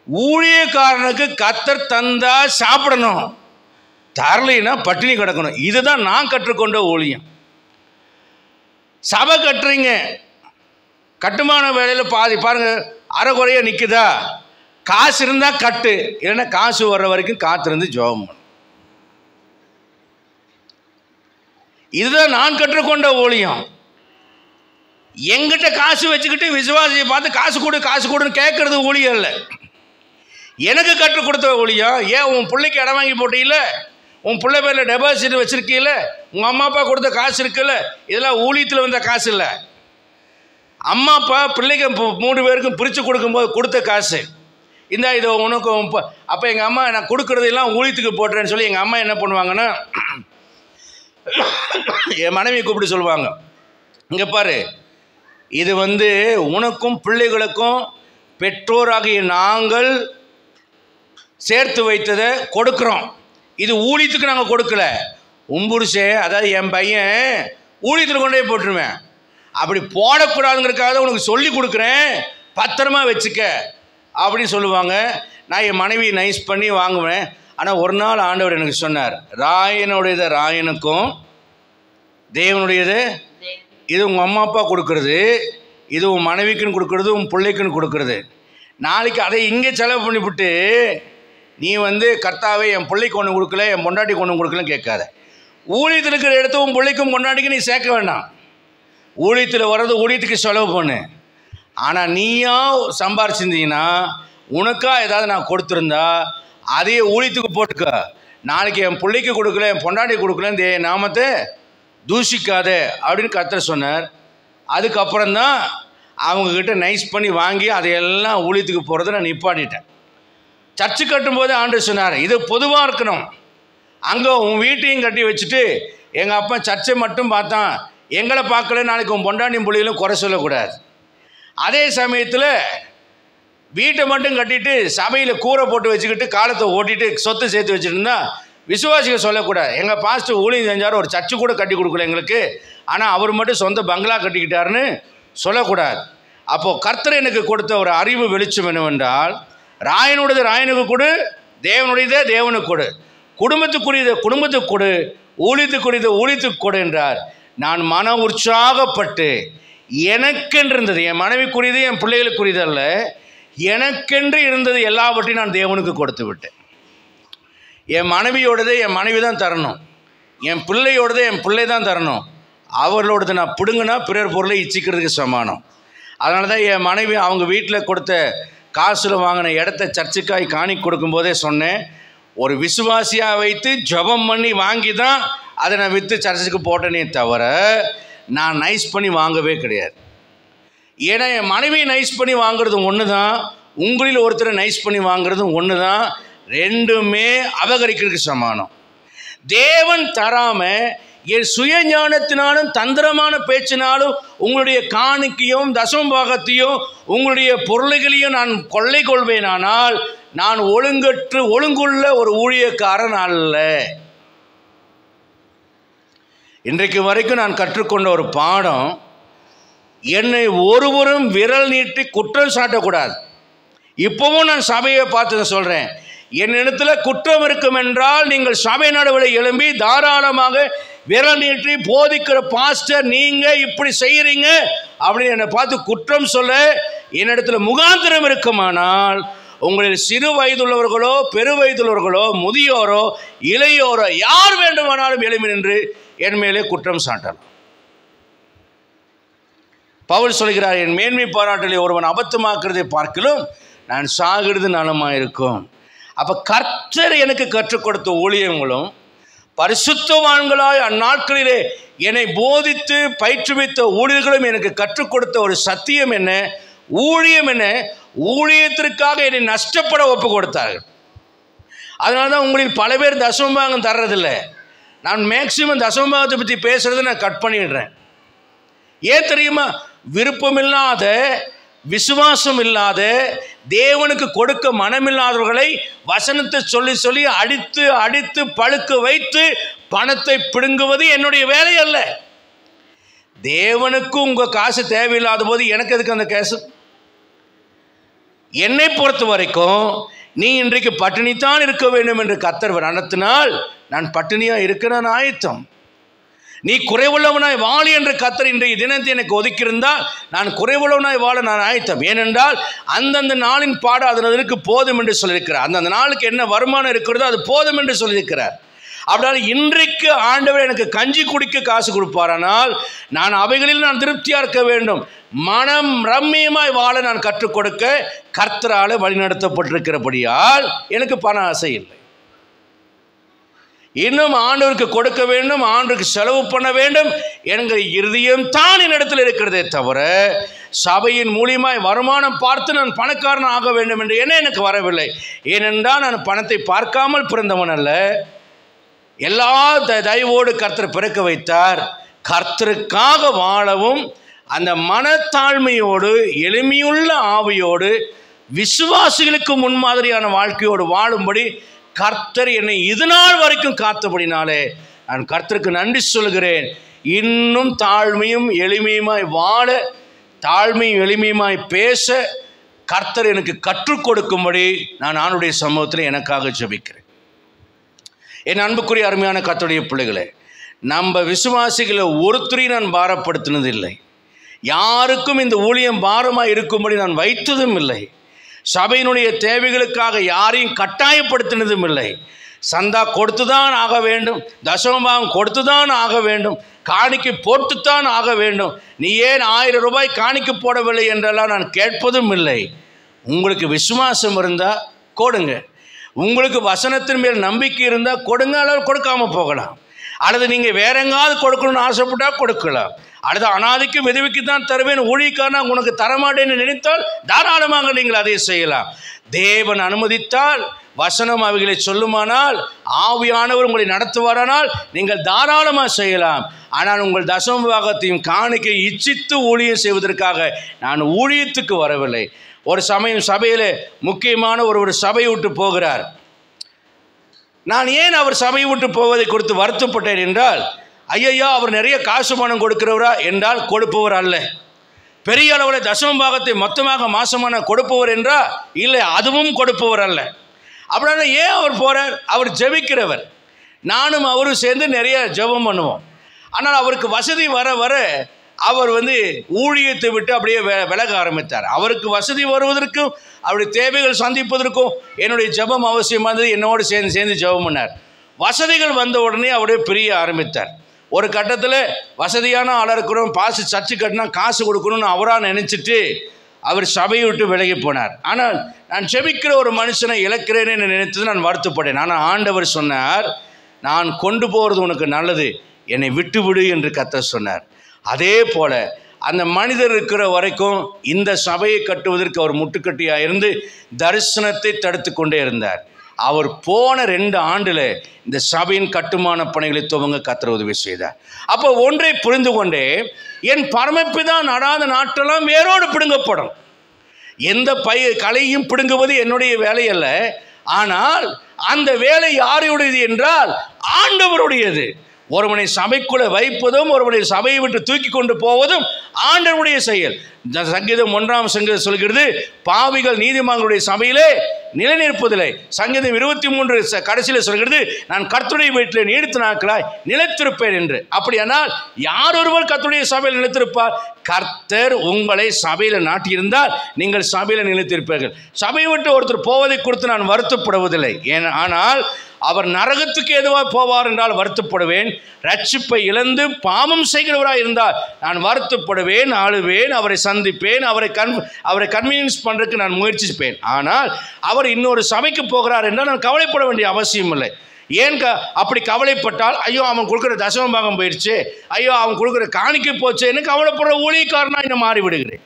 S1: ஊழியக்காரனுக்கு கர்த்தர் தந்தா சாப்பிடணும், தரலைன்னா பட்டினி கிடக்கணும். இதுதான் நான் கற்றுக்கொண்ட ஊழியம். சபை கட்டுறீங்க, கட்டுமான வேலையில் பாதி பாருங்கள் அரைகுறைய நிற்குதா, காசு இருந்தால் கட்டு, இல்லைன்னா காசு வர்ற வரைக்கும் காத்திருந்து ஜெபம் பண்ணு. இதுதான் நான் கற்றுக்கொண்ட ஊழியம். எங்கிட்ட காசு வச்சுக்கிட்டு விசுவாசியை பார்த்து காசு கொடு காசு கொடுன்னு கேட்கறது ஊழியம் இல்லை. எனக்கு கற்றுக் கொடுத்த ஊழியம். ஏன் உன் பிள்ளைக்கு இடம் வாங்கி போட்டீங்கள, உன் பிள்ளை பேரில் டெபாசிட் வச்சுருக்கீல, உங்கள் அம்மா அப்பா கொடுத்த காசு இருக்குல்ல, இதெல்லாம் ஊழியத்தில் வந்த காசு இல்லை. அம்மா அப்பா பிள்ளைக்கு 3 பேருக்கும் பிரித்து கொடுக்கும்போது கொடுத்த காசு. இந்த இது உனக்கு அப்போ எங்கள் அம்மா நான் கொடுக்குறதெல்லாம் ஊழியத்துக்கு போட்டுறேன்னு சொல்லி எங்கள் அம்மா என்ன பண்ணுவாங்கன்னா, என் மனைவி கூப்பிட்டு சொல்லுவாங்க, இங்கே பாரு, இது உனக்கும் பிள்ளைகளுக்கும் பெற்றோராகிய நாங்கள் சேர்த்து வைத்ததை கொடுக்குறோம், இது ஊழியத்துக்கு நாங்கள் கொடுக்கல. உம்புருஷே, அதாவது என் பையன் ஊழியத்தில் கொண்டே போட்டுருவேன், அப்படி போடக்கூடாதுங்கிறதுக்காக உனக்கு சொல்லி கொடுக்குறேன், பத்திரமா வச்சுக்க அப்படின்னு சொல்லுவாங்க. நான் என் மனைவி நைஸ் பண்ணி வாங்குவேன். ஆனால் ஒரு நாள் ஆண்டவர் எனக்கு சொன்னார், ராயனுடையதை ராயனுக்கும், தேவனுடையது இது உங்கள் அம்மா அப்பா கொடுக்கறது, இது உன் மனைவிக்குன்னு கொடுக்கறது, உன் பிள்ளைக்குன்னு கொடுக்கறது. நாளைக்கு அதை இங்கே செலவு பண்ணிவிட்டு நீ கர்த்தாவே என் பிள்ளைக்கு ஒன்று கொடுக்கல, என் பொண்டாட்டிக்கு ஒன்று கொடுக்கலன்னு கேட்காத. ஊழியத்தில் இருக்கிற இடத்த உன் பிள்ளைக்கும் பொண்டாட்டிக்கு நீ சேர்க்க வேண்டாம். ஊழியத்தில் வர்றது ஊழியத்துக்கு செலவு பண்ணு. ஆனால் நீயா சம்பாரிச்சிருந்தீங்கன்னா, உனக்கா ஏதாவது நான் கொடுத்துருந்தா அதையே ஊழியத்துக்கு போட்டுக்க. நாளைக்கு என் பிள்ளைக்கு கொடுக்கல, என் பொண்டாட்டி கொடுக்கலன்னு என் நாமத்தை தூஷிக்காத அப்படின்னு கர்த்தர் சொன்னார். அதுக்கப்புறம்தான் அவங்கக்கிட்ட நைஸ் பண்ணி வாங்கி அதையெல்லாம் ஊழியத்துக்கு போகிறத நான் நிப்பாட்டிட்டேன். சர்ச்சு கட்டும்போது ஆண்டவர் சொன்னார், இது பொதுவாக இருக்கணும். அங்கே உன் வீட்டையும் கட்டி வச்சுட்டு எங்கள் அப்பா சர்ச்சை மட்டும் பார்த்தான், எங்களை பார்க்கல, நாளைக்கு உன் பொண்டாட்டியும் பிள்ளைகளும் குறை சொல்லக்கூடாது. அதே சமயத்தில் வீட்டை மட்டும் கட்டிட்டு சபையில் கூரை போட்டு வச்சுக்கிட்டு காலத்தை ஓட்டிட்டு சொத்து சேர்த்து வச்சுட்டு இருந்தால் விசுவாசிகள் சொல்லக்கூடாது, எங்கள் பாஸ்டர் ஊழியம் செஞ்சார், ஒரு சர்ச்சு கூட கட்டி கொடுக்கல எங்களுக்கு, ஆனால் அவர் மட்டும் சொந்த பங்களா கட்டிக்கிட்டாருன்னு சொல்லக்கூடாது. அப்போது கர்த்தர் எனக்கு கொடுத்த ஒரு அறிவு வெளிச்சம் என்னவென்றால், ராயனுடையது ராயனுக்கு கொடு, தேவனுடையதே தேவனுக்கு கொடு, குடும்பத்துக்குரியதை குடும்பத்துக்கு கொடு, ஊழியத்துக்குரியதை ஊழியத்துக்கு கொடு என்றார். நான் மன உற்சாகப்பட்டு எனக்கென்று இருந்தது, என் மனைவிக்குரியது என் பிள்ளைகளுக்குரியது அல்ல, எனக்கென்று இருந்தது எல்லாவற்றையும் நான் தேவனுக்கு கொடுத்து விட்டேன். என் மனைவியோடதே என் மனைவி தான் தரணும், என் பிள்ளையோடதே என் பிள்ளை தான் தரணும். அவர்களோடது நான் பிடுங்கினா பிறர் பொருளை இச்சிக்கிறதுக்கு சமானம். அதனால தான் என் மனைவி அவங்க வீட்டில் கொடுத்த காசில் வாங்கின இடத்த சர்ச்சுக்காய் காணி கொடுக்கும்போதே சொன்னேன், ஒரு விசுவாசியாக வைத்து ஜெபம் பண்ணி வாங்கி தான் அதை நான் விற்று சர்ச்சுக்கு போட்டேனே தவிர நான் நைஸ் பண்ணி வாங்கவே கிடையாது. ஏன்னா என் மனைவியை நைஸ் பண்ணி வாங்குறதும் ஒன்று தான், உங்களில் ஒருத்தரை நைஸ் பண்ணி வாங்குறதும் ஒன்று தான், 2மே அபகரிக்கிறதுக்கு சமானம். தேவன் தராமல் என் சுய ஞானத்தினாலும் தந்திரமான பேச்சினாலும் உங்களுடைய காணிக்கையும் தசமபாகத்தையும் உங்களுடைய பொருள்களையும் நான் கொள்ளை கொள்வேனானால் நான் ஒழுங்குள்ள ஒரு ஊழியக்காரன் அல்ல. இன்றைக்கு வரைக்கும் நான் கற்றுக்கொண்ட ஒரு பாடம், என்னை ஒருவரும் விரல் நீட்டி குற்றம் சாட்டக்கூடாது. இப்பவும் நான் சபையை பார்த்து சொல்கிறேன், என்னிடத்தில் குற்றம் இருக்கும் என்றால் நீங்கள் சபை நடுவில் எழும்பி தாராளமாக விரல் நீட்டி போதிக்கிற பாஸ்டர் நீங்கள் இப்படி செய்கிறீங்க அப்படின்னு என்னை பார்த்து குற்றம் சொல்ல என்னிடத்தில் முகாந்திரம் இருக்குமானால், உங்களில் சிறு வயதுள்ளவர்களோ பெரு வயதுள்ளவர்களோ முதியோரோ இளையோரோ யார் வேண்டுமானாலும் எழும்பி நின்று என் மேலே குற்றம் சாட்டலாம். பவுல் சொல்கிறார், என் மேன்மை பாராட்டலை ஒருவன் அபத்தமாக்குறதை பார்க்கலும் நான் சாகிறது நலமாயிருக்கும். அப்போ கர்த்தர் எனக்கு கற்றுக் கொடுத்த ஊழியங்களும் பரிசுத்தவான்களாய் அந்நாட்களிலே என்னை போதித்து பயிற்றுவித்த ஊழியர்களும் எனக்கு கற்றுக் கொடுத்த ஒரு சத்தியம் என்ன, ஊழியம் என்ன, ஊழியத்திற்காக என்னை நஷ்டப்பட ஒப்பு கொடுத்தார்கள். அதனால தான் உங்களில் பல பேர் தசமபாகம் தர்றதில்லை. நான் மேக்சிமம் தசமபாகத்தை பற்றி பேசுகிறத நான் கட் பண்ணிடுறேன். ஏன் தெரியுமா? விருப்பமில்லாத, விசுவாசம் இல்லாத, தேவனுக்கு கொடுக்க மனமில்லாதவர்களை வசனத்தை சொல்லி சொல்லி அடித்து அடித்து பழுக்க வைத்து பணத்தை பிடுங்குவது என்னுடைய வேலை அல்ல. தேவனுக்கு உங்கள் காசு தேவையில்லாத போது எனக்கு எதுக்கு அந்த காசு? என்னை பொறுத்த வரைக்கும் நீ இன்றைக்கு பட்டினித்தான் இருக்க வேண்டும் என்று கர்த்தர் நடத்தினால் நான் பட்டினியாக இருக்க நான் ஆயத்தம். நீ குறைவுள்ளவனாய் வாழ என்று கர்த்தர் இன்றைய தினத்தை எனக்கு ஒதுக்கியிருந்தால் நான் குறைவுள்ளவனாய் வாழ நான் ஆயத்தம். ஏனென்றால் அந்தந்த நாளின் பாடு அதற்கு போதும் என்று சொல்லியிருக்கிறார். அந்தந்த நாளுக்கு என்ன வருமானம் இருக்கிறதோ அது போதும் என்று சொல்லியிருக்கிறார். அப்படினால இன்றைக்கு ஆண்டவர் எனக்கு கஞ்சி குடிக்க காசு கொடுப்பாரானால் நான் அவைகளில் நான் திருப்தியாக இருக்க வேண்டும். மனம் ரம்மியமாய் வாழ நான் கற்றுக் கொடுக்க கர்த்தரால் வழிநடத்தப்பட்டிருக்கிறபடியால் எனக்கு பண ஆசை இல்லை. இன்னும் ஆண்டவருக்கு கொடுக்க வேண்டும், ஆண்டவருக்கு செலவு பண்ண வேண்டும் என்கிற இருதயம் தான் என்னிடத்தில் இருக்கிறதே தவிர சபையின் மூலியமாய் வருமானம் பார்த்து நான் பணக்காரன் ஆக வேண்டும் என்று எனக்கு வரவில்லை. ஏனென்றால் நான் பணத்தை பார்க்காமல் பிறந்தவன் அல்ல. எல்லா தயவோடு கர்த்தர் பிறக்க வைத்தார். கர்த்தருக்காக வாழவும் அந்த மனத்தாழ்மையோடு எளிமையுள்ள ஆவியோடு விசுவாசிகளுக்கு முன்மாதிரியான வாழ்க்கையோடு வாழும்படி கர்த்தர் என்னை இது நாள் வரைக்கும் காத்தபடினாலே நான் கர்த்தருக்கு நன்றி சொல்கிறேன். இன்னும் தாழ்மையும் எளிமையுமாய் வாழ, தாழ்மையும் எளிமையுமாய் பேச கர்த்தர் எனக்கு கற்றுக் கொடுக்கும்படி நான் ஆண்டவருடைய சமூகத்தில் எனக்காக ஜெபிக்கிறேன். என் அன்புக்குரிய அருமையான கர்த்தருடைய பிள்ளைகளே, நம்ம விசுவாசிகளை ஒருத்தரையும் நான் பாரப்படுத்தினதில்லை. யாருக்கும் இந்த ஊழியம் பாரமாக இருக்கும்படி நான் வைத்ததும் இல்லை. சபையினுடைய தேவைகளுக்காக யாரையும் கட்டாயப்படுத்தினதும் இல்லை. சந்தா கொடுத்துதான் ஆக வேண்டும், தசமபாகம் கொடுத்துதான் ஆக வேண்டும், காணிக்கை போட்டுத்தான் ஆக வேண்டும், நீ ஏன் 1000 ரூபாய் காணிக்கை போடவில்லை என்றெல்லாம் நான் கேட்பதும் இல்லை. உங்களுக்கு விசுவாசம் இருந்தால் கொடுங்க, உங்களுக்கு வசனத்தின் மேல் நம்பிக்கை இருந்தால் கொடுங்க, அல்லது கொடுக்காமல் போகலாம். அல்லது நீங்கள் வேற எங்காவது கொடுக்கணும்னு ஆசைப்பட்டால் கொடுக்கலாம். அல்லது அனாதைக்கு விதவிக்கு தான் தருவேன், ஊழியக்காரன் உனக்கு தரமாட்டேன்னு நினைத்தால் தாராளமாக நீங்கள் அதை செய்யலாம். தேவன் அனுமதித்தால், வசனம் அவைகளை சொல்லுமானால், ஆவியானவர் உங்களை நடத்துவாரானால் நீங்கள் தாராளமாக செய்யலாம். ஆனால் உங்கள் தசமபாகத்தையும் காணிக்கை இச்சித்து ஊழியம் செய்வதற்காக நான் ஊழியத்துக்கு வரவில்லை. ஒரு சமயம் சபையில் முக்கியமான ஒரு சபையை விட்டு போகிறார். நான் ஏன் அவர் சபையை விட்டு போவதை குறித்து வருத்தப்பட்டேன் என்றால், ஐயா அவர் நிறைய காசு பணம் கொடுக்கிறவரா என்றால் கொடுப்பவர் அல்ல. பெரிய அளவில் தசமபாகத்தை மொத்தமாக மாசமான கொடுப்பவர் என்றால் இல்லை, அதுவும் கொடுப்பவர் அல்ல. அப்படின்னா ஏன் அவர் போகிறார்? அவர் ஜெபிக்கிறவர். நானும் அவரும் சேர்ந்து நிறைய ஜெபம் பண்ணுவோம். ஆனால் அவருக்கு வசதி வர வர அவர் ஊழியத்தை விட்டு அப்படியே விலக ஆரம்பித்தார். அவருக்கு வசதி வருவதற்கும் அவருடைய தேவைகள் சந்திப்பதற்கும் என்னுடைய ஜெபம் அவசியமானது. என்னோடு சேர்ந்து ஜெபம் பண்ணார். வசதிகள் வந்த உடனே அவரே பிரிய ஆரம்பித்தார். ஒரு கட்டத்தில் வசதியான ஆளாக இருக்கிறோம், பாசு சர்ச்சு கட்டினா காசு கொடுக்கணும்னு அவராக நினச்சிட்டு அவர் சபையை விட்டு விலகி போனார். ஆனால் நான் ஜெபிக்கிற ஒரு மனுஷனை இழக்கிறேன்னு நினைத்தது நான் வருத்தப்பட்டேன். ஆனால் ஆண்டவர் சொன்னார், நான் கொண்டு போகிறது உனக்கு நல்லது, என்னை விட்டு விடு என்று கர்த்தர் சொன்னார். அதே போல் அந்த மனிதர் இருக்கிற வரைக்கும் இந்த சபையை கட்டுவதற்கு அவர் முட்டுக்கட்டியாக இருந்து தரிசனத்தை தடுத்து கொண்டே இருந்தார். அவர் போன 2 ஆண்டில் இந்த சபையின் கட்டுமான பணிகளை துவங்க கர்த்தர் உதவி செய்தார். அப்போ ஒன்றை புரிந்து கொண்டே, என் பரமபிதா நடாத நாட்டெல்லாம் வேரோடு பிடுங்கப்படும். எந்த களையும் பிடுங்குவது என்னுடைய வேலை அல்ல. ஆனால் அந்த வேலை யாருடையது என்றால் ஆண்டவருடையது. ஒருவனை சபைக்குள்ள வைப்பதும் ஒருவனை சபையை விட்டு தூக்கி கொண்டு போவதும் ஆண்டவருடைய செயல். சங்கீதம் 1ஆம் சங்கீதம் சொல்கிறது, பாவிகள் நீதிமான்களுடைய சபையிலே நிலைநிற்பதில்லை. சங்கீதம் 23 கடைசியில் சொல்கிறது, நான் கர்த்தருடைய வீட்டில் நீடித்த நாட்களாய் நிலைத்திருப்பேன் என்று. அப்படியானால் யார் ஒருவர் கர்த்தருடைய சபையில் நிலைத்திருப்பார்? கர்த்தர் உங்களை சபையில் நாட்டியிருந்தால் நீங்கள் சபையில் நிலைத்திருப்பீர்கள். சபையை விட்டு ஒருத்தர் போவதை குறித்து நான் வருத்தப்படுவதில்லை. ஆனால் அவர் நரகத்துக்கு எதுவாக போவார் என்றால் வருத்தப்படுவேன். ரட்சிப்பை இழந்து பாவம் செய்கிறவராக இருந்தால் நான் வருத்தப்படுவேன், ஆளுவேன், அவரை சந்திப்பேன், அவரை கன்வீனியன்ஸ் பண்ணுறதுக்கு நான் முயற்சிப்பேன். ஆனால் அவர் இன்னொரு சபைக்கு போகிறார் என்றால் நான் கவலைப்பட வேண்டிய அவசியம் இல்லை. ஏன் அப்படி கவலைப்பட்டால், ஐயோ அவன் கொடுக்குற தசமபாகம் போயிடுச்சு, ஐயோ அவன் கொடுக்குற காணிக்கை போச்சேன்னு கவலைப்படுற ஊழியக்காரனாக நான் மாறிவிடுகிறேன்.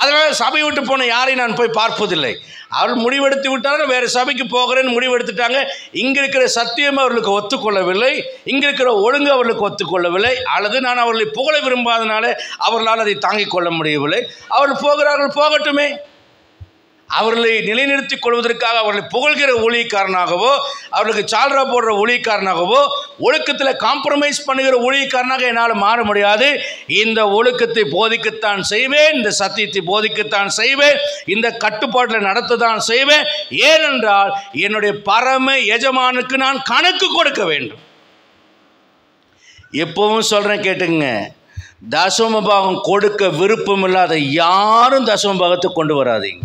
S1: அதனால் சபை விட்டு போன யாரையும் நான் போய் பார்ப்பதில்லை. அவர்கள் முடிவெடுத்து விட்டார்கள், வேறு சபைக்கு போகிறேன்னு முடிவெடுத்துட்டாங்க. இங்கே இருக்கிற சத்தியம் அவர்களுக்கு ஒத்துக்கொள்ளவில்லை, இங்கே இருக்கிற ஒழுங்கு அவர்களுக்கு ஒத்துக்கொள்ளவில்லை, அல்லது நான் அவர்களை புகழ விரும்பாதனால அவர்களால் அதை தாங்கிக் கொள்ள முடியவில்லை. அவர்கள் போகிறார்கள், போகட்டுமே. அவர்களை நிலைநிறுத்திக் கொள்வதற்காக அவர்களை புகழ்கிற ஊழியக்காரனாகவோ, அவர்களுக்கு சால்ரா போடுற ஊழியக்காரனாகவோ, ஒழுக்கத்தில் காம்ப்ரமைஸ் பண்ணுகிற ஊழியக்காரனாக என்னால் மாற முடியாது. இந்த ஒழுக்கத்தை போதிக்கத்தான் செய்வேன், இந்த சத்தியத்தை போதிக்கத்தான் செய்வேன், இந்த கட்டுப்பாட்டில் நடத்தத்தான் செய்வேன். ஏனென்றால் என்னுடைய பரம எஜமானுக்கு நான் கணக்கு கொடுக்க வேண்டும். எப்பவும் சொல்கிறேன், கேட்டுங்க, தசம பாகம் கொடுக்க விருப்பம் இல்லாத யாரும் தசம பாகத்தை கொண்டு வராதீங்க.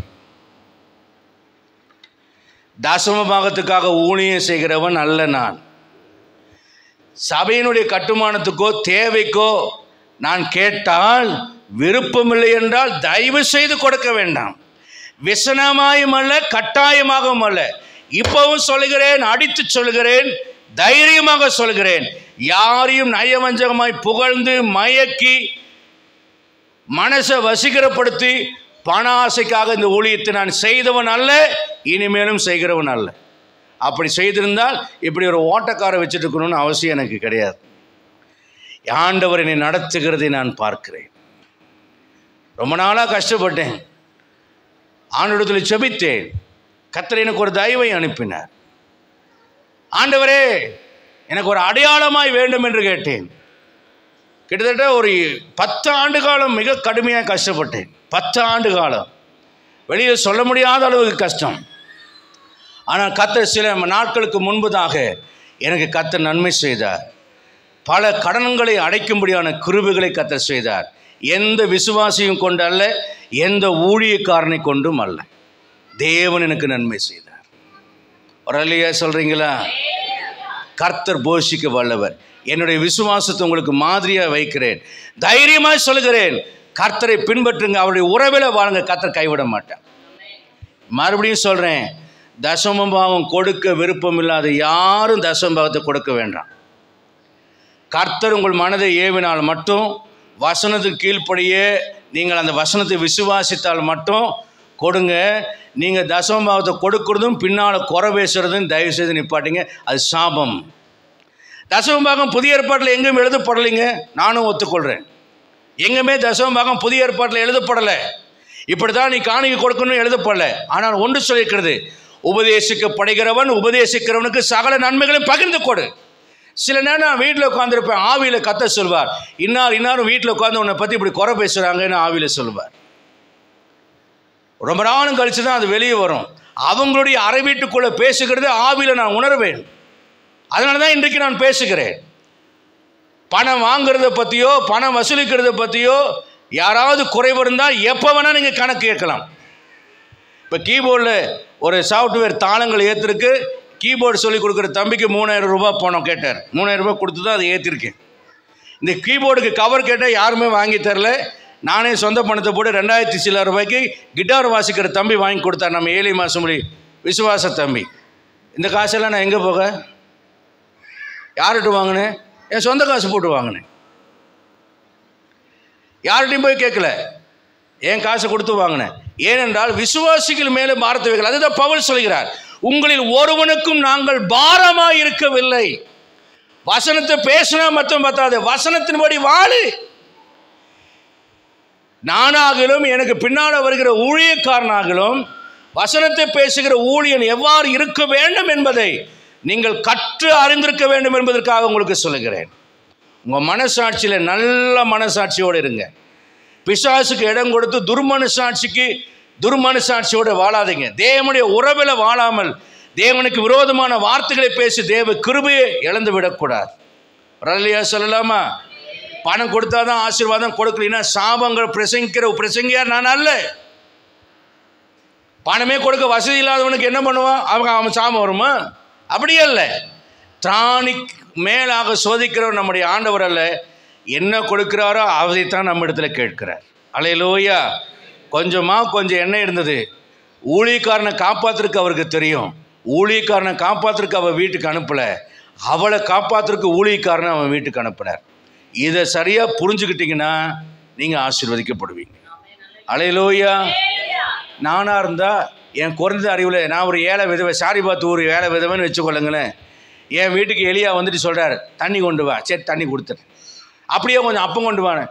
S1: தசம பாகத்துக்காக ஊழியம் செய்கிறவன் அல்ல நான். சபையினுடைய கட்டுமானத்துக்கோ தேவைக்கோ நான் கேட்டால், விருப்பமில்லை என்றால் தயவு செய்து கொடுக்க வேண்டாம். விசனமாயும் அல்ல, கட்டாயமாகவும் அல்ல. இப்பவும் சொல்கிறேன், அடித்து சொல்கிறேன், தைரியமாக சொல்கிறேன். யாரையும் நயவஞ்சகமாய் புகழ்ந்து மயக்கி மனசை வசீகரப்படுத்தி பண ஆசைக்காக இந்த ஊழியத்தை நான் செய்தவன் அல்ல, இனிமேலும் செய்கிறவன் அல்ல. அப்படி செய்திருந்தால் இப்படி ஒரு ஓட்டக்காரை வச்சுட்டு இருக்கணும்னு அவசியம் எனக்கு கிடையாது. ஆண்டவர் என்னை நடத்துகிறதை நான் பார்க்கிறேன். ரொம்ப நாளாக கஷ்டப்பட்டேன், ஆண்டவரிடத்தில் செபித்தேன். கர்த்தர் எனக்கு ஒரு தயவை அனுப்பினார். ஆண்டவரே, எனக்கு ஒரு அடையாளமாய் வேண்டும் என்று கேட்டேன். கிட்டத்தட்ட ஒரு 10 ஆண்டு காலம் மிக கடுமையாக கஷ்டப்பட்டேன். 10 ஆண்டு காலம் வெளியே சொல்ல முடியாத அளவுக்கு கஷ்டம். ஆனால் கர்த்தர் சில நாட்களுக்கு முன்பதாக எனக்கு கர்த்தர் நன்மை செய்தார். பல கடன்களை அடைக்கும்படியான கிருபைகளை கர்த்தர் செய்தார். எந்த விசுவாசியும் கொண்டு அல்ல, எந்த ஊழியக்காரனை கொண்டும் அல்ல. தேவன் எனக்கு நன்மை செய்தார். ஒரு அல்லையா சொல்கிறீங்களா? கர்த்தர் போஷிக்க வல்லவர். என்னுடைய விசுவாசத்தை உங்களுக்கு மாதிரியாக வைக்கிறேன். தைரியமாக சொல்கிறேன், கர்த்தரை பின்பற்றுங்க, அவருடைய உறவில் வாழுங்க, கர்த்தர் கைவிட மாட்டார். மறுபடியும் சொல்கிறேன், தசமபாகம் கொடுக்க விருப்பம் இல்லாத யாரும் தசமபாகத்தை கொடுக்க வேண்டாம். கர்த்தர் உங்கள் மனதை ஏவினால் மட்டும், வசனத்துக்கு கீழ்ப்படியே நீங்கள் அந்த வசனத்தை விசுவாசித்தால் மட்டும் கொடுங்க. நீங்கள் தசமபாகத்தை கொடுக்கிறதும் பின்னால் குறை பேசுகிறதும் தயவுசெய்து நிப்பாட்டிங்க. அது சாபம். தசமபாகம் புதிய ஏற்பாட்டில் எங்கேயும் எழுதப்படலைங்க. நானும் ஒத்துக்கொள்கிறேன். எங்கேயுமே தசமபாகம் புதிய ஏற்பாட்டில் எழுதப்படலை. இப்படி தான் நீ காணிக்கை கொடுக்கணும்னு எழுதப்படலை. ஆனால் ஒன்று சொல்லியிருக்கிறது, உபதேசிக்கப்படுகிறவன் உபதேசிக்கிறவனுக்கு சகல நன்மைகளையும் பகிர்ந்து கொடு. சில நேரம் நான் வீட்டில் உட்காந்துருப்பேன், ஆவியில் கத்த சொல்வார், இன்னாரும் வீட்டில் உட்காந்து உன்னை பற்றி இப்படி குறை பேசுகிறாங்கன்னு ஆவியில் சொல்வார். ரொம்ப நாளும் கழித்து தான் அது வெளியே வரும். அவங்களுடைய அறை வீட்டுக்குள்ளே பேசுகிறது ஆவியில் நான் உணர்வேன். அதனால தான் இன்றைக்கு நான் பேசுகிறேன். பணம் வாங்குறத பற்றியோ பணம் வசூலிக்கிறத பற்றியோ யாராவது குறைவு இருந்தால் எப்போ வேணால் நீங்கள் கணக்கு கேட்கலாம். இப்போ கீபோர்டில் ஒரு சாஃப்ட்வேர் தாளங்கள் ஏற்றுருக்கு. கீபோர்டு சொல்லிக் கொடுக்குற தம்பிக்கு 3000 ரூபாய் பணம் கேட்டார். 3000 ரூபாய் கொடுத்து தான் அதை ஏற்றிருக்கேன். இந்த கீபோர்டுக்கு கவர் கேட்டால் யாருமே வாங்கி தரல. நானே சொந்த பணத்தை போட்டு 2000 சில ரூபாய்க்கு கிட்டார் வாசிக்கிற தம்பி வாங்கி கொடுத்தார். நம்ம ஏழை மாதம் மொழி விசுவாச தம்பி. இந்த காசெல்லாம் நான் எங்கே போக, யார்கிட்ட வாங்கினேன்? என் சொந்த காசு போட்டு வாங்கினேன். யார்கிட்டையும் போய் கேட்கல, என் காசை கொடுத்து வாங்கினேன். ஏனென்றால் விசுவாசிகள் மேலே பாரத்தை வைக்கல. அதுதான் பவுல் சொல்கிறார், உங்களில் ஒருவனுக்கும் நாங்கள் பாரமாய் இருக்கவில்லை. வசனத்தை பேசினா மட்டும் பத்தாது, வசனத்தின்படி வாழு. நானாகலும் எனக்கு பின்னால் வருகிற ஊழியக்காரனாகலும் வசனத்தை பேசுகிற ஊழியன் எவ்வாறு இருக்க வேண்டும் என்பதை நீங்கள் கற்று அறிந்திருக்க வேண்டும் என்பதற்காக உங்களுக்கு சொல்லுகிறேன். உங்கள் மனசாட்சியில் நல்ல மனசாட்சியோடு இருங்க. பிசாசுக்கு இடம் கொடுத்து துர்மனசாட்சியோடு வாழாதீங்க. தேவனுடைய உறவில் வாழாமல் தேவனுக்கு விரோதமான வார்த்தைகளை பேசி தேவ கிருபையை இழந்து விடக்கூடாது. ரல்லியா சொல்லலாமா? பணம் கொடுத்தாதான் ஆசீர்வாதம், கொடுக்கலன்னா சாபங்கள் பிரசங்கியார் நான் அல்ல. பணமே கொடுக்க வசதி இல்லாதவனுக்கு என்ன பண்ணுவான்? அவன் சாபம் வருமா? அப்படியே அல்ல. திராணி மேலாக சோதிக்கிறவர் நம்முடைய ஆண்டவர் அல்ல. என்ன கொடுக்கிறாரோ அதைத்தான் நம்ம இடத்துல கேட்கிறார். அல்லேலூயா. கொஞ்சம் எண்ணெய் இருந்தது. ஊழியக்காரனை காப்பாற்றுறதுக்கு அவருக்கு தெரியும். ஊழியக்காரனை காப்பாற்றுறதுக்கு அவள் வீட்டுக்கு அனுப்பலை, அவளை காப்பாற்றுறதுக்கு ஊழியக்காரனை அவன் வீட்டுக்கு அனுப்பினார். இதை சரியாக புரிஞ்சுக்கிட்டிங்கன்னா நீங்கள் ஆசீர்வதிக்கப்படுவீங்க. அல்லேலூயா. நானாக இருந்தால் என் குறைந்த அறிவில் நான் ஒரு ஏழை விதவை, சாரிபாத்து ஒரு ஏழை விதவைன்னு வச்சுக்கொள்ளுங்களேன். என் வீட்டுக்கு எலியா வந்துட்டு சொல்கிறார், தண்ணி கொண்டு வா. சரி, தண்ணி கொடுத்துரு. அப்படியே கொஞ்சம் அப்பம் கொண்டு வானே.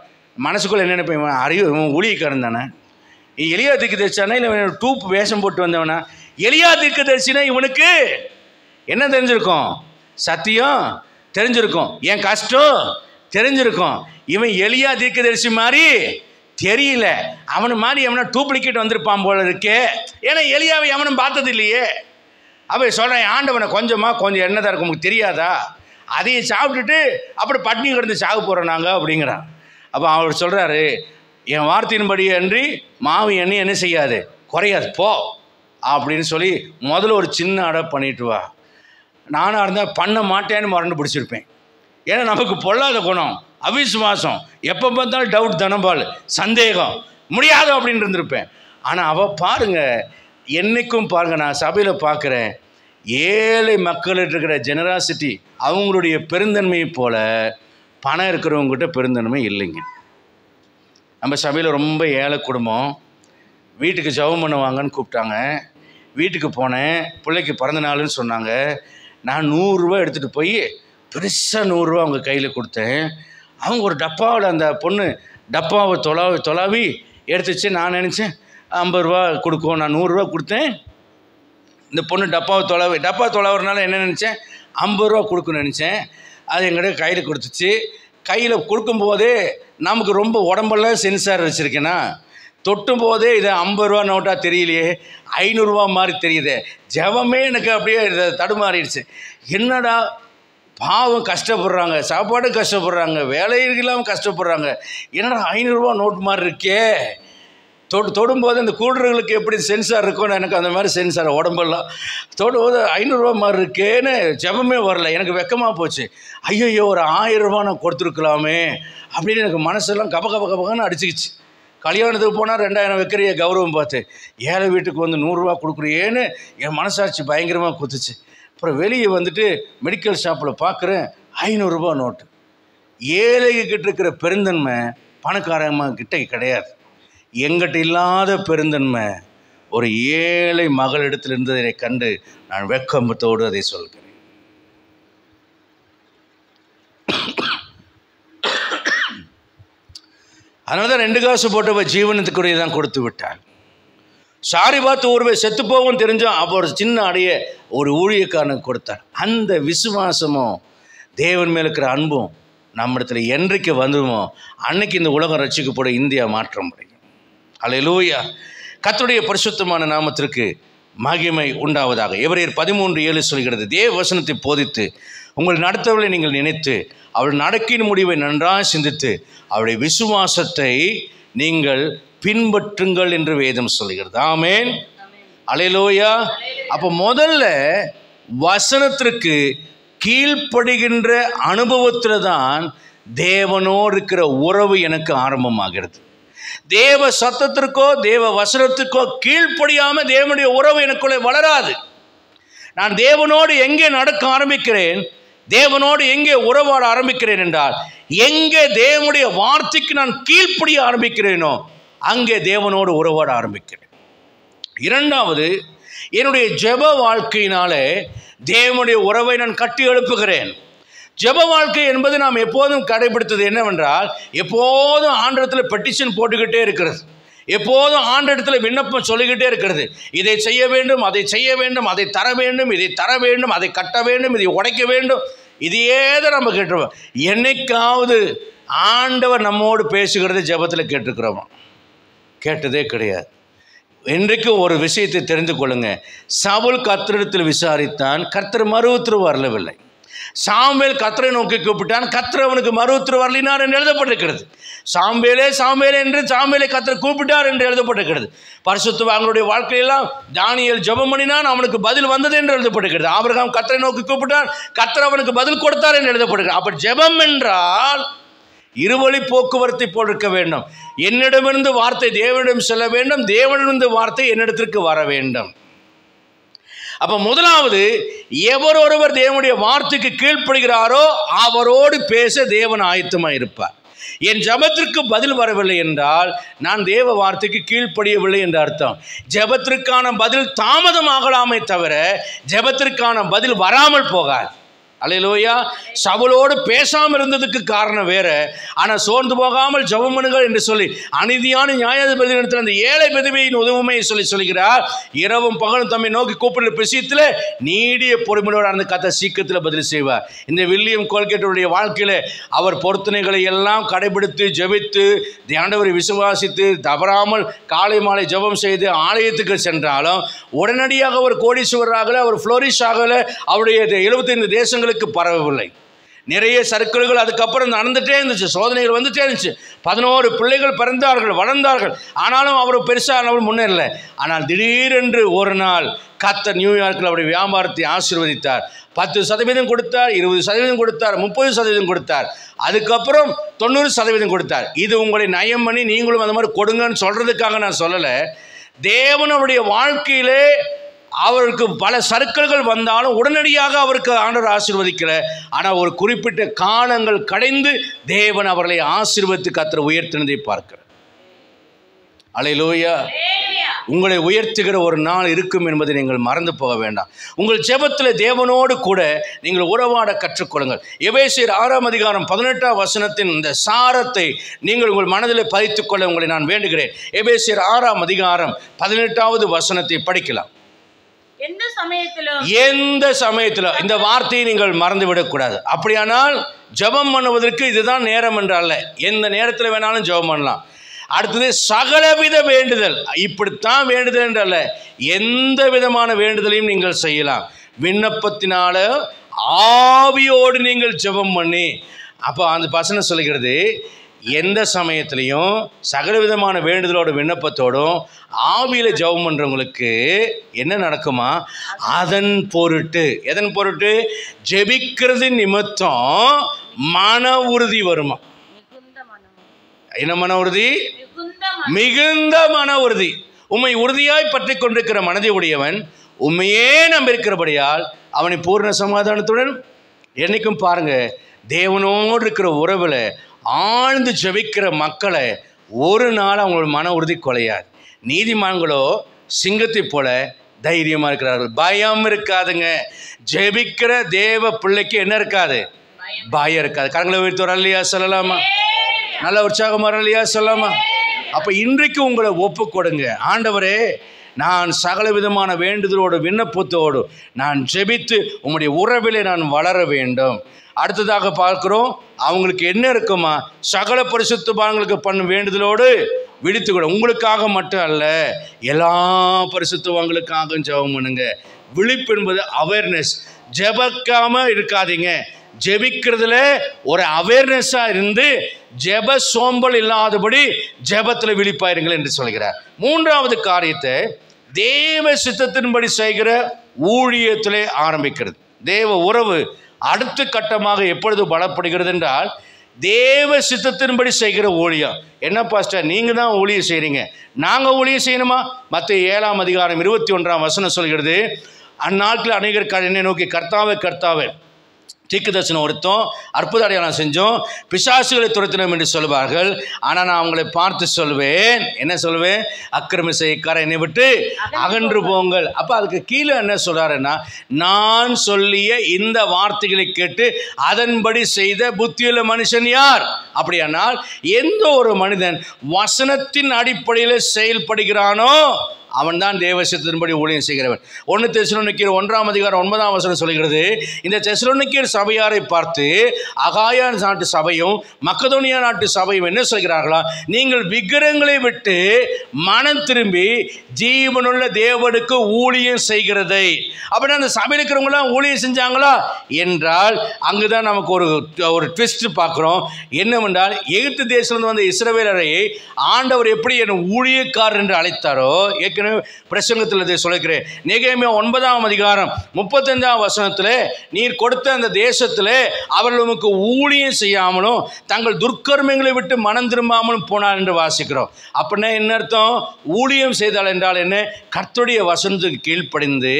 S1: மனசுக்குள்ளே என்ன நினைப்பேன்? அறிவு ஊழியக்காரன் தானே. எலியா தீர்க்கதரிசினா இல்லை டூப் வேஷம் போட்டு வந்தவனா? எலியா தீர்க்கதரிசினா இவனுக்கு என்ன தெரிஞ்சிருக்கும்? சத்தியம் தெரிஞ்சிருக்கும், என் கஷ்டம் தெரிஞ்சிருக்கும். இவன் எலியா தீர்க்கதரிசி மாதிரி தெரியல. அவனு மாதிரி எவனா டூப்ளிகேட் வந்திருப்பான் போல இருக்கே. ஏன்னா எலியாவை எவனும் பார்த்தது இல்லையே. அவன் சொல்கிறேன், ஆண்டவனை கொஞ்சம் எண்ணெய் தான் இருக்கும், உங்களுக்கு தெரியாதா? அதையும் சாப்பிட்டுட்டு அப்படி பட்னி கிடந்து சாக போகிறோம் நாங்கள் அப்படிங்கிறான். அப்போ அவர் சொல்கிறாரு, என் வார்த்தையின்படி அன்றி மாவு எண்ணெய் என்ன செய்யாது, குறையாது, போ அப்படின்னு சொல்லி முதல்ல ஒரு சின்ன அடை பண்ணிட்டு வா. நானாக இருந்தால் பண்ண மாட்டேன்னு மறந்து பிடிச்சிருப்பேன். ஏன்னா நமக்கு பொல்லாத குணம், அவிசுவாசம், எப்போ பார்த்தாலும் டவுட், தனபால், சந்தேகம், முடியாது அப்படின்னு இருந்திருப்பேன். ஆனால் அவள் பாருங்கள், என்றைக்கும் பாருங்கள், நான் சபையில் பார்க்குறேன், ஏழை மக்கள்கிட்ட இருக்கிற ஜெனராசிட்டி, அவங்களுடைய பெருந்தன்மையை போல் பணம் இருக்கிறவங்ககிட்ட பெருந்தன்மை இல்லைங்க. நம்ம சபையில் ரொம்ப ஏழை குடும்பம், வீட்டுக்கு ஜெபம் பண்ணுவாங்கன்னு கூப்பிட்டாங்க. வீட்டுக்கு போனேன், பிள்ளைக்கு பிறந்த நாளுன்னு சொன்னாங்க. நான் 100 ரூபா எடுத்துகிட்டு போய் பெருசாக 100 ரூபா அவங்க கையில் கொடுத்தேன். அவங்க ஒரு டப்பாவில், அந்த பொண்ணு டப்பாவை தொலாவி எடுத்துச்சு. நான் நினச்சேன் 50 ரூபா கொடுக்கும். நான் 100 ரூபா கொடுத்தேன். இந்த பொண்ணு டப்பா தொலாவுறதுனால என்ன நினச்சேன், 50 ரூபா கொடுக்குன்னு நினச்சேன். அது எங்கிட்ட கையில் கொடுத்துச்சு. கையில் கொடுக்கும்போதே நமக்கு ரொம்ப உடம்பெல்லாம் சென்சார் வச்சுருக்கேன்னா, தொட்டும் போதே இதை 50 ரூபா நோட்டாக தெரியலையே, 500 ரூபா மாதிரி தெரியுது. ஜெபமே எனக்கு அப்படியே தடுமாறிடுச்சு. என்னடா பாவம், கஷ்டப்படுறாங்க, சாப்பாடு கஷ்டப்படுறாங்க, வேலைக்கு இல்லாமல் கஷ்டப்படுறாங்க, என்னடா 500 ரூபா நோட்டு மாதிரி இருக்கே. தொடும்போது அந்த கூடுறவங்களுக்கு எப்படி சென்சார் இருக்கும்னு எனக்கு அந்த மாதிரி சென்சார் உடம்பெல்லாம் தொடும்போது 500 ரூபா மாதிரி இருக்கேன்னு ஜெபமே வரல. எனக்கு வெக்கமாக போச்சு. ஐயோ, ஒரு 1000 ரூபா நான் கொடுத்துருக்கலாமே அப்படின்னு எனக்கு மனசெல்லாம் கபகன்னு அடிச்சுக்கிச்சு. கல்யாணத்துக்கு போனால் 2000 வைக்கிறிய கௌரவம் பார்த்து, ஏழை வீட்டுக்கு வந்து 100 ரூபா கொடுக்குறியேன்னு என் மனசாட்சி பயங்கரமாக குத்துச்சு. அப்புறம் வெளியே வந்துட்டு மெடிக்கல் ஷாப்பில் பார்க்குறேன் 500 ரூபா நோட்டு. ஏழைகிட்ட இருக்கிற பெருந்தன்மை பணக்காரமாக கிட்ட கிடையாது. எங்கிட்ட இல்லாத பெருந்தன்மை ஒரு ஏழை மகளிடத்தில் இருந்ததை கண்டு நான் வெட்கத்தோடு அதை சொல்கிறேன். அதனால தான் 2 காசு போட்டவ ஜீவனத்துக்குரியதான் கொடுத்து விட்டாள். சாரிபாத்து ஒருவை செத்து போகும் தெரிஞ்சோம், அப்போ ஒரு சின்ன அடைய ஒரு ஊழியக்காரனுக்கு கொடுத்தார். அந்த விசுவாசமும் தேவன் மேல் இருக்கிற அன்பும் நம்மிடத்துல என்றைக்கு வந்துடுமோ அன்னைக்கு இந்த உலகம் ரட்சிக்கப்பட இந்தியா மாற்றம் அடையும். அல்லேலூயா. கர்த்தருடைய பரிசுத்தமான நாமத்திற்கு மகிமை உண்டாவதாக. எபிரேயர் 13:7 சொல்கிறது, தேவ வசனத்தை போதித்து உங்கள் நடத்தவர்களை நீங்கள் நினைத்து அவள் நடக்கின் முடிவை நன்றாக சிந்தித்து அவளுடைய விசுவாசத்தை நீங்கள் பின்பற்றுங்கள் என்று வேதம் சொல்கிறது. ஆமென். அல்லேலூயா. அப்போ முதல்ல வசனத்திற்கு கீழ்ப்படுகின்ற அனுபவத்தில் தான் தேவனோடு இருக்கிற உறவு எனக்கு ஆரம்பமாகிறது. தேவ சத்தத்திற்கோ தேவ வசனத்திற்கோ கீழ்ப்படியாம தேவனுடைய உறவு எனக்குள்ளே வளராது. நான் தேவனோடு எங்கே நடக்க ஆரம்பிக்கிறேன், தேவனோடு எங்கே உறவாட ஆரம்பிக்கிறேன் என்றால், எங்கே தேவனுடைய வார்த்தைக்கு நான் கீழ்ப்படிய ஆரம்பிக்கிறேனோ அங்கே தேவனோடு உறவாட ஆரம்பிக்கிறேன். இரண்டாவது, என்னுடைய ஜெப வாழ்க்கையினாலே தேவனுடைய உறவை நான் கட்டி எழுப்புகிறேன். ஜெப வாழ்க்கை என்பது நாம் எப்போதும் கடைபிடித்தது என்னவென்றால், எப்போதும் ஆண்டவரிடத்தில் பெட்டிஷன் போட்டுக்கிட்டே இருக்கிறது, எப்போதும் ஆண்டவரிடத்தில் விண்ணப்பம் சொல்லிக்கிட்டே இருக்கிறது. இதை செய்ய வேண்டும், அதை செய்ய வேண்டும், அதை தர வேண்டும், இதை தர வேண்டும், அதை கட்ட வேண்டும், இதை உடைக்க வேண்டும், இதையே தான் நம்ம கேட்டுருவோம். என்னைக்காவது ஆண்டவர் நம்மோடு பேசுகிறது ஜெபத்தில் கேட்டிருக்கிறோமா? கேட்டதே கிடையாது. இன்றைக்கு ஒரு விஷயத்தை தெரிந்து கொள்ளுங்க. சவுல் கர்த்தரிடத்தில் விசாரித்தான், கர்த்தர் மறு உத்தரவு வரவில்லை. சாமுவேல் கர்த்தரை நோக்கி கூப்பிட்டான், கர்த்தர் அவனுக்கு மறு உத்தரவு வரலினார் என்று எழுதப்பட்டிருக்கிறது. சாமுவேலே சாமுவேலே என்று சாமுவேலை கர்த்தர் கூப்பிட்டார் என்று எழுதப்பட்டிருக்கிறது. பரிசுத்தவான்களுடைய வாழ்க்கையெல்லாம் தானியேல் ஜெபம் பண்ணினான், அவனுக்கு பதில் வந்தது என்று எழுதப்பட்டிருக்கிறது. ஆபிரகாம் கர்த்தரை நோக்கி கூப்பிட்டான், கர்த்தர் அவனுக்கு பதில் கொடுத்தார் என்று எழுதப்பட்டிருக்கிறது. அப்படி ஜெபம் என்றால் இருவழி போக்குவரத்தை போல் இருக்க வேண்டும். என்னிடமிருந்து வார்த்தை தேவனிடம் செல்ல வேண்டும், தேவனிடமிருந்து வார்த்தை என்னிடத்திற்கு வர வேண்டும். அப்போ முதலாவது, எவர் ஒருவர் தேவனுடைய வார்த்தைக்கு கீழ்ப்படுகிறாரோ அவரோடு பேச தேவன் ஆயத்தமாக இருப்பார். என் ஜெபத்திற்கு பதில் வரவில்லை என்றால் நான் தேவ வார்த்தைக்கு கீழ்ப்படியவில்லை என்று அர்த்தம். ஜெபத்திற்கான பதில் தாமதமாகலாமே தவிர ஜெபத்திற்கான பதில் வராமல் போகாது. அல்லேலூயா. சவுலோடு பேசாமல் இருந்ததுக்கு காரணம் வேற, ஆனால் சோர்ந்து போகாமல் ஜெபம் பண்ணுங்கள் என்று சொல்லி அநீதியான நியாயாதிபதி இடத்தில் அந்த ஏழை விதவையின் உதவுமையை சொல்லுகிறார். இரவும் பகலும் தம்மை நோக்கி கூப்பிடுற விஷயத்தில் நீடிய பொறுமையோடு அந்த கதை சீக்கிரத்தில் பதில் செய்வார். இந்த வில்லியம் கோல்கேட்டருடைய வாழ்க்கையில் அவர் பொருத்தனைகளை எல்லாம் கடைபிடித்து ஜெபித்து ஆண்டவரை விசுவாசித்து தவறாமல் காலை மாலை ஜெபம் செய்து ஆலயத்துக்கு சென்றாலும் உடனடியாக அவர் கோடீஸ்வரராகல, அவர் ஃப்ளோரிஷ் ஆகலை, அவருடைய 75 தேசங்களுக்கு பரவவில்லை. நிறைய சர்க்கிள்கள் அதுக்கப்புறம் நடந்துகிட்டே இருந்துச்சு, சோதனைகள் வந்துட்டே இருந்துச்சு. 11 பிள்ளைகள் பிறந்தார்கள், வளர்ந்தார்கள். ஆனாலும் அவர் பெருசாக முன்னேறல. ஆனால் திடீரென்று ஒரு நாள் கர்த்தர் நியூயார்க்கில் அவருடைய வியாபாரத்தை ஆசீர்வதித்தார். 10% கொடுத்தார், 20% கொடுத்தார், 30% கொடுத்தார், அதுக்கப்புறம் 90% கொடுத்தார். இது உங்களை நயம் பண்ணி நீங்களும் அந்த மாதிரி கொடுங்கன்னு சொல்கிறதுக்காக நான் சொல்லலை. தேவன் அவருடைய வாழ்க்கையிலே அவருக்கு பல சர்க்கிள்கள் வந்தாலும் உடனடியாக அவருக்கு ஆண்டவர் ஆசீர்வதிக்கல. ஆனால் ஒரு குறிப்பிட்ட காலங்கள் கடைந்து தேவன் அவர்களை ஆசீர்வதித்து கர்த்தர் உயர்த்தினதை பார்க்கிறார். அல்லேலூயா. உங்களை உயர்த்துகிற ஒரு நாள் இருக்கும் என்பதை நீங்கள் மறந்து போக வேண்டாம். உங்கள் ஜெபத்தில் தேவனோடு கூட நீங்கள் உறவாட கற்றுக்கொள்ளுங்கள். எபேசியர் 6:18 இந்த சாரத்தை நீங்கள் உங்கள் மனதில் பதித்துக்கொள்ள உங்களை நான் வேண்டுகிறேன். எபேசியர் 6:18 படிக்கலாம்.
S2: எந்த சமயத்திலும் இந்த வார்த்தையை நீங்கள் மறந்துவிடக்கூடாது. அப்படியானால் ஜெபம் பண்ணுவதற்கு இதுதான் நேரம் என்றல்ல, எந்த நேரத்தில் வேணாலும் ஜெபம் பண்ணலாம். அடுத்தது சகலவித வேண்டுதல், இப்படித்தான் வேண்டுதல் என்றல்ல, எந்த விதமான வேண்டுதலையும் நீங்கள் செய்யலாம். விண்ணப்பத்தினால ஆவியோடு நீங்கள் ஜெபம் பண்ணி, அப்போ அந்த வசனம் சொல்லுகிறது, எந்த சமயத்திலையும் சகல விதமான வேண்டுதலோட விண்ணப்பத்தோடும் ஆவியில் ஜெபம் பண்ணுறவங்களுக்கு என்ன நடக்குமா? அதன் பொருட்டு, எதன் பொருட்டு? ஜெபிக்கிறது நிமித்தம் மன உறுதி வருமா? என்ன மன உறுதி? மிகுந்த மன உறுதி. உம்மை உறுதியாய் பற்றி கொண்டிருக்கிற மனதை உடையவன் உண்மையே நம்பியிருக்கிறபடியால் அவனை பூர்ண சமாதானத்துடன் என்னைக்கும் பாருங்க. தேவனோடு இருக்கிற உறவில் ஆழ்ந்து ஜெபிக்கிற மக்களை ஒரு நாள் அவங்களோட மன உறுதி கொலையாது. நீதிமான்களோ சிங்கத்தை போல தைரியமாக இருக்கிறார்கள், பயம் இருக்காதுங்க. ஜெபிக்கிற தேவ பிள்ளைக்கு என்ன இருக்காது? பயம் இருக்காது. கரங்களை உயர்த்தி ஒரு அல்லையா சொல்லலாமா? நல்ல உற்சாகமாக இல்லையா சொல்லலாமா? அப்போ இன்றைக்கு உங்களை ஒப்பு கொடுங்க. ஆண்டவரே, நான் சகல விதமான வேண்டுதலோடு விண்ணப்பத்தோடு நான் ஜெபித்து உங்களுடைய உறவிலே நான் வளர வேண்டும். அடுத்ததாக பார்க்கிறோம், அவங்களுக்கு என்ன இருக்குமா? சகல பரிசுத்தவான்களுக்கு பண்ணும் வேண்டுதலோடு விழித்துக்கூட. உங்களுக்காக மட்டும் அல்ல, எல்லா பரிசுத்தவான்களுக்காகவும் ஜெபம் பண்ணுங்க. விழிப்பு என்பது அவேர்னஸ். ஜெபிக்காம இருக்காதீங்க, ஜெபிக்கிறதுல ஒரு அவேர்னஸாக இருந்து ஜெப சோம்பல் இல்லாதபடி ஜெபத்தில் விழிப்பாயிருங்கள் என்று சொல்கிறார். மூன்றாவது காரியத்தை தேவ சித்தத்தின்படி செய்கிற ஊழியத்திலே ஆரம்பிக்கிறது. தேவ உறவு அடுத்த கட்டமாக எப்பொழுது பலப்படுகிறது என்றால், தேவ சித்தத்தின்படி செய்கிற ஊழியம். என்ன பாஸ்டர், நீங்கள் தான் ஊழியம் செய்கிறீங்க, நாங்கள் ஊழியம் செய்யணுமா? மத்தேயு 7:21 சொல்கிறது, அந்நாட்டில் அநேகர் என்னை நோக்கி கர்த்தாவே கர்த்தாவே தீர்க்க தரிசனம் ஒருத்தோம், அற்புத அடையாளம் செஞ்சோம், பிசாசுகளை துரத்தினோம் என்று சொல்வார்கள். ஆனால் நான் அவங்களை பார்த்து சொல்வேன், என்ன சொல்வேன்? அக்கிரம செய்யக்கார என்னை விட்டு அகன்று போங்கள். அப்போ அதுக்கு கீழே என்ன சொல்றாருன்னா, நான் சொல்லிய இந்த வார்த்தைகளை கேட்டு அதன்படி செய்த புத்தியுள்ள மனுஷன் யார்? அப்படியானால் எந்த ஒரு மனிதன் வசனத்தின் அடிப்படையில் செயல்படுகிறானோ அவன் தான் தேவசத்தின்படி ஊழியம் செய்கிறவன். 1 தெசலோனிக்கேயர் 1:9 சொல்கிறது, இந்த தெசலோனிக்கேயர் சபையாரை பார்த்து அகாயா நாட்டு சபையும் மக்கதோனியா நாட்டு சபையும் என்ன சொல்கிறார்களா? நீங்கள் விக்கிரகங்களை விட்டு மனம் திரும்பி ஜீவனுள்ள தேவனுக்கு ஊழியம் செய்கிறதை. அப்படின்னா அந்த சபையில் இருக்கிறவங்களாம் ஊழியம் செஞ்சாங்களா என்றால் அங்குதான் நமக்கு ஒரு ட்விஸ்ட் பார்க்குறோம். என்னவென்றால் எகிப்து தேசத்திலிருந்து வந்த இஸ்ரவேலரை ஆண்டவர் எப்படி என் ஊழியக்காரர் என்று அழைத்தாரோ, பிரசங்கத்தில் இதை சொல்லிக்கிறேன். நெகேமியா 9:35 நீர் கொடுத்த அந்த தேசத்தில் அவர்கள் உமக்கு ஊழியம் செய்யாமலும் தங்கள் துர்க்கர்மங்களை விட்டு மனம் திரும்பாமலும் போனார் என்று வாசிக்கிறோம். அப்படின்னா என்ன அர்த்தம்? ஊழியம் செய்தால் என்றால் என்ன? கர்த்தருடைய வசனத்துக்கு கீழ்ப்படிந்து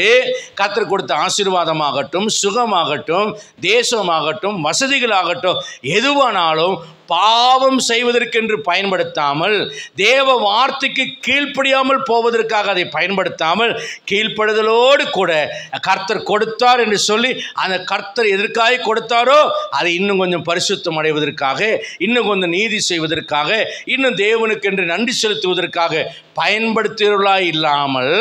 S2: கர்த்தர் கொடுத்த ஆசீர்வாதமாகட்டும், சுகமாகட்டும், தேசமாகட்டும், வசதிகளாகட்டும், எதுவானாலும் பாவம் செய்வதற்கென்று பயன்படுத்தாமல், தேவ வார்த்தைக்கு கீழ்ப்படியாமல் போவதற்காக அதை பயன்படுத்தாமல், கீழ்ப்படுதலோடு கூட கர்த்தர் கொடுத்தார் என்று சொல்லி அந்த கர்த்தர் எதற்காக கொடுத்தாரோ அதை இன்னும் கொஞ்சம் பரிசுத்தம் அடைவதற்காக, இன்னும் கொஞ்சம் நீதி செய்வதற்காக, இன்னும் தேவனுக்கு என்று நன்றி செலுத்துவதற்காக பயன்படுத்துவர்களாய் இல்லாமல்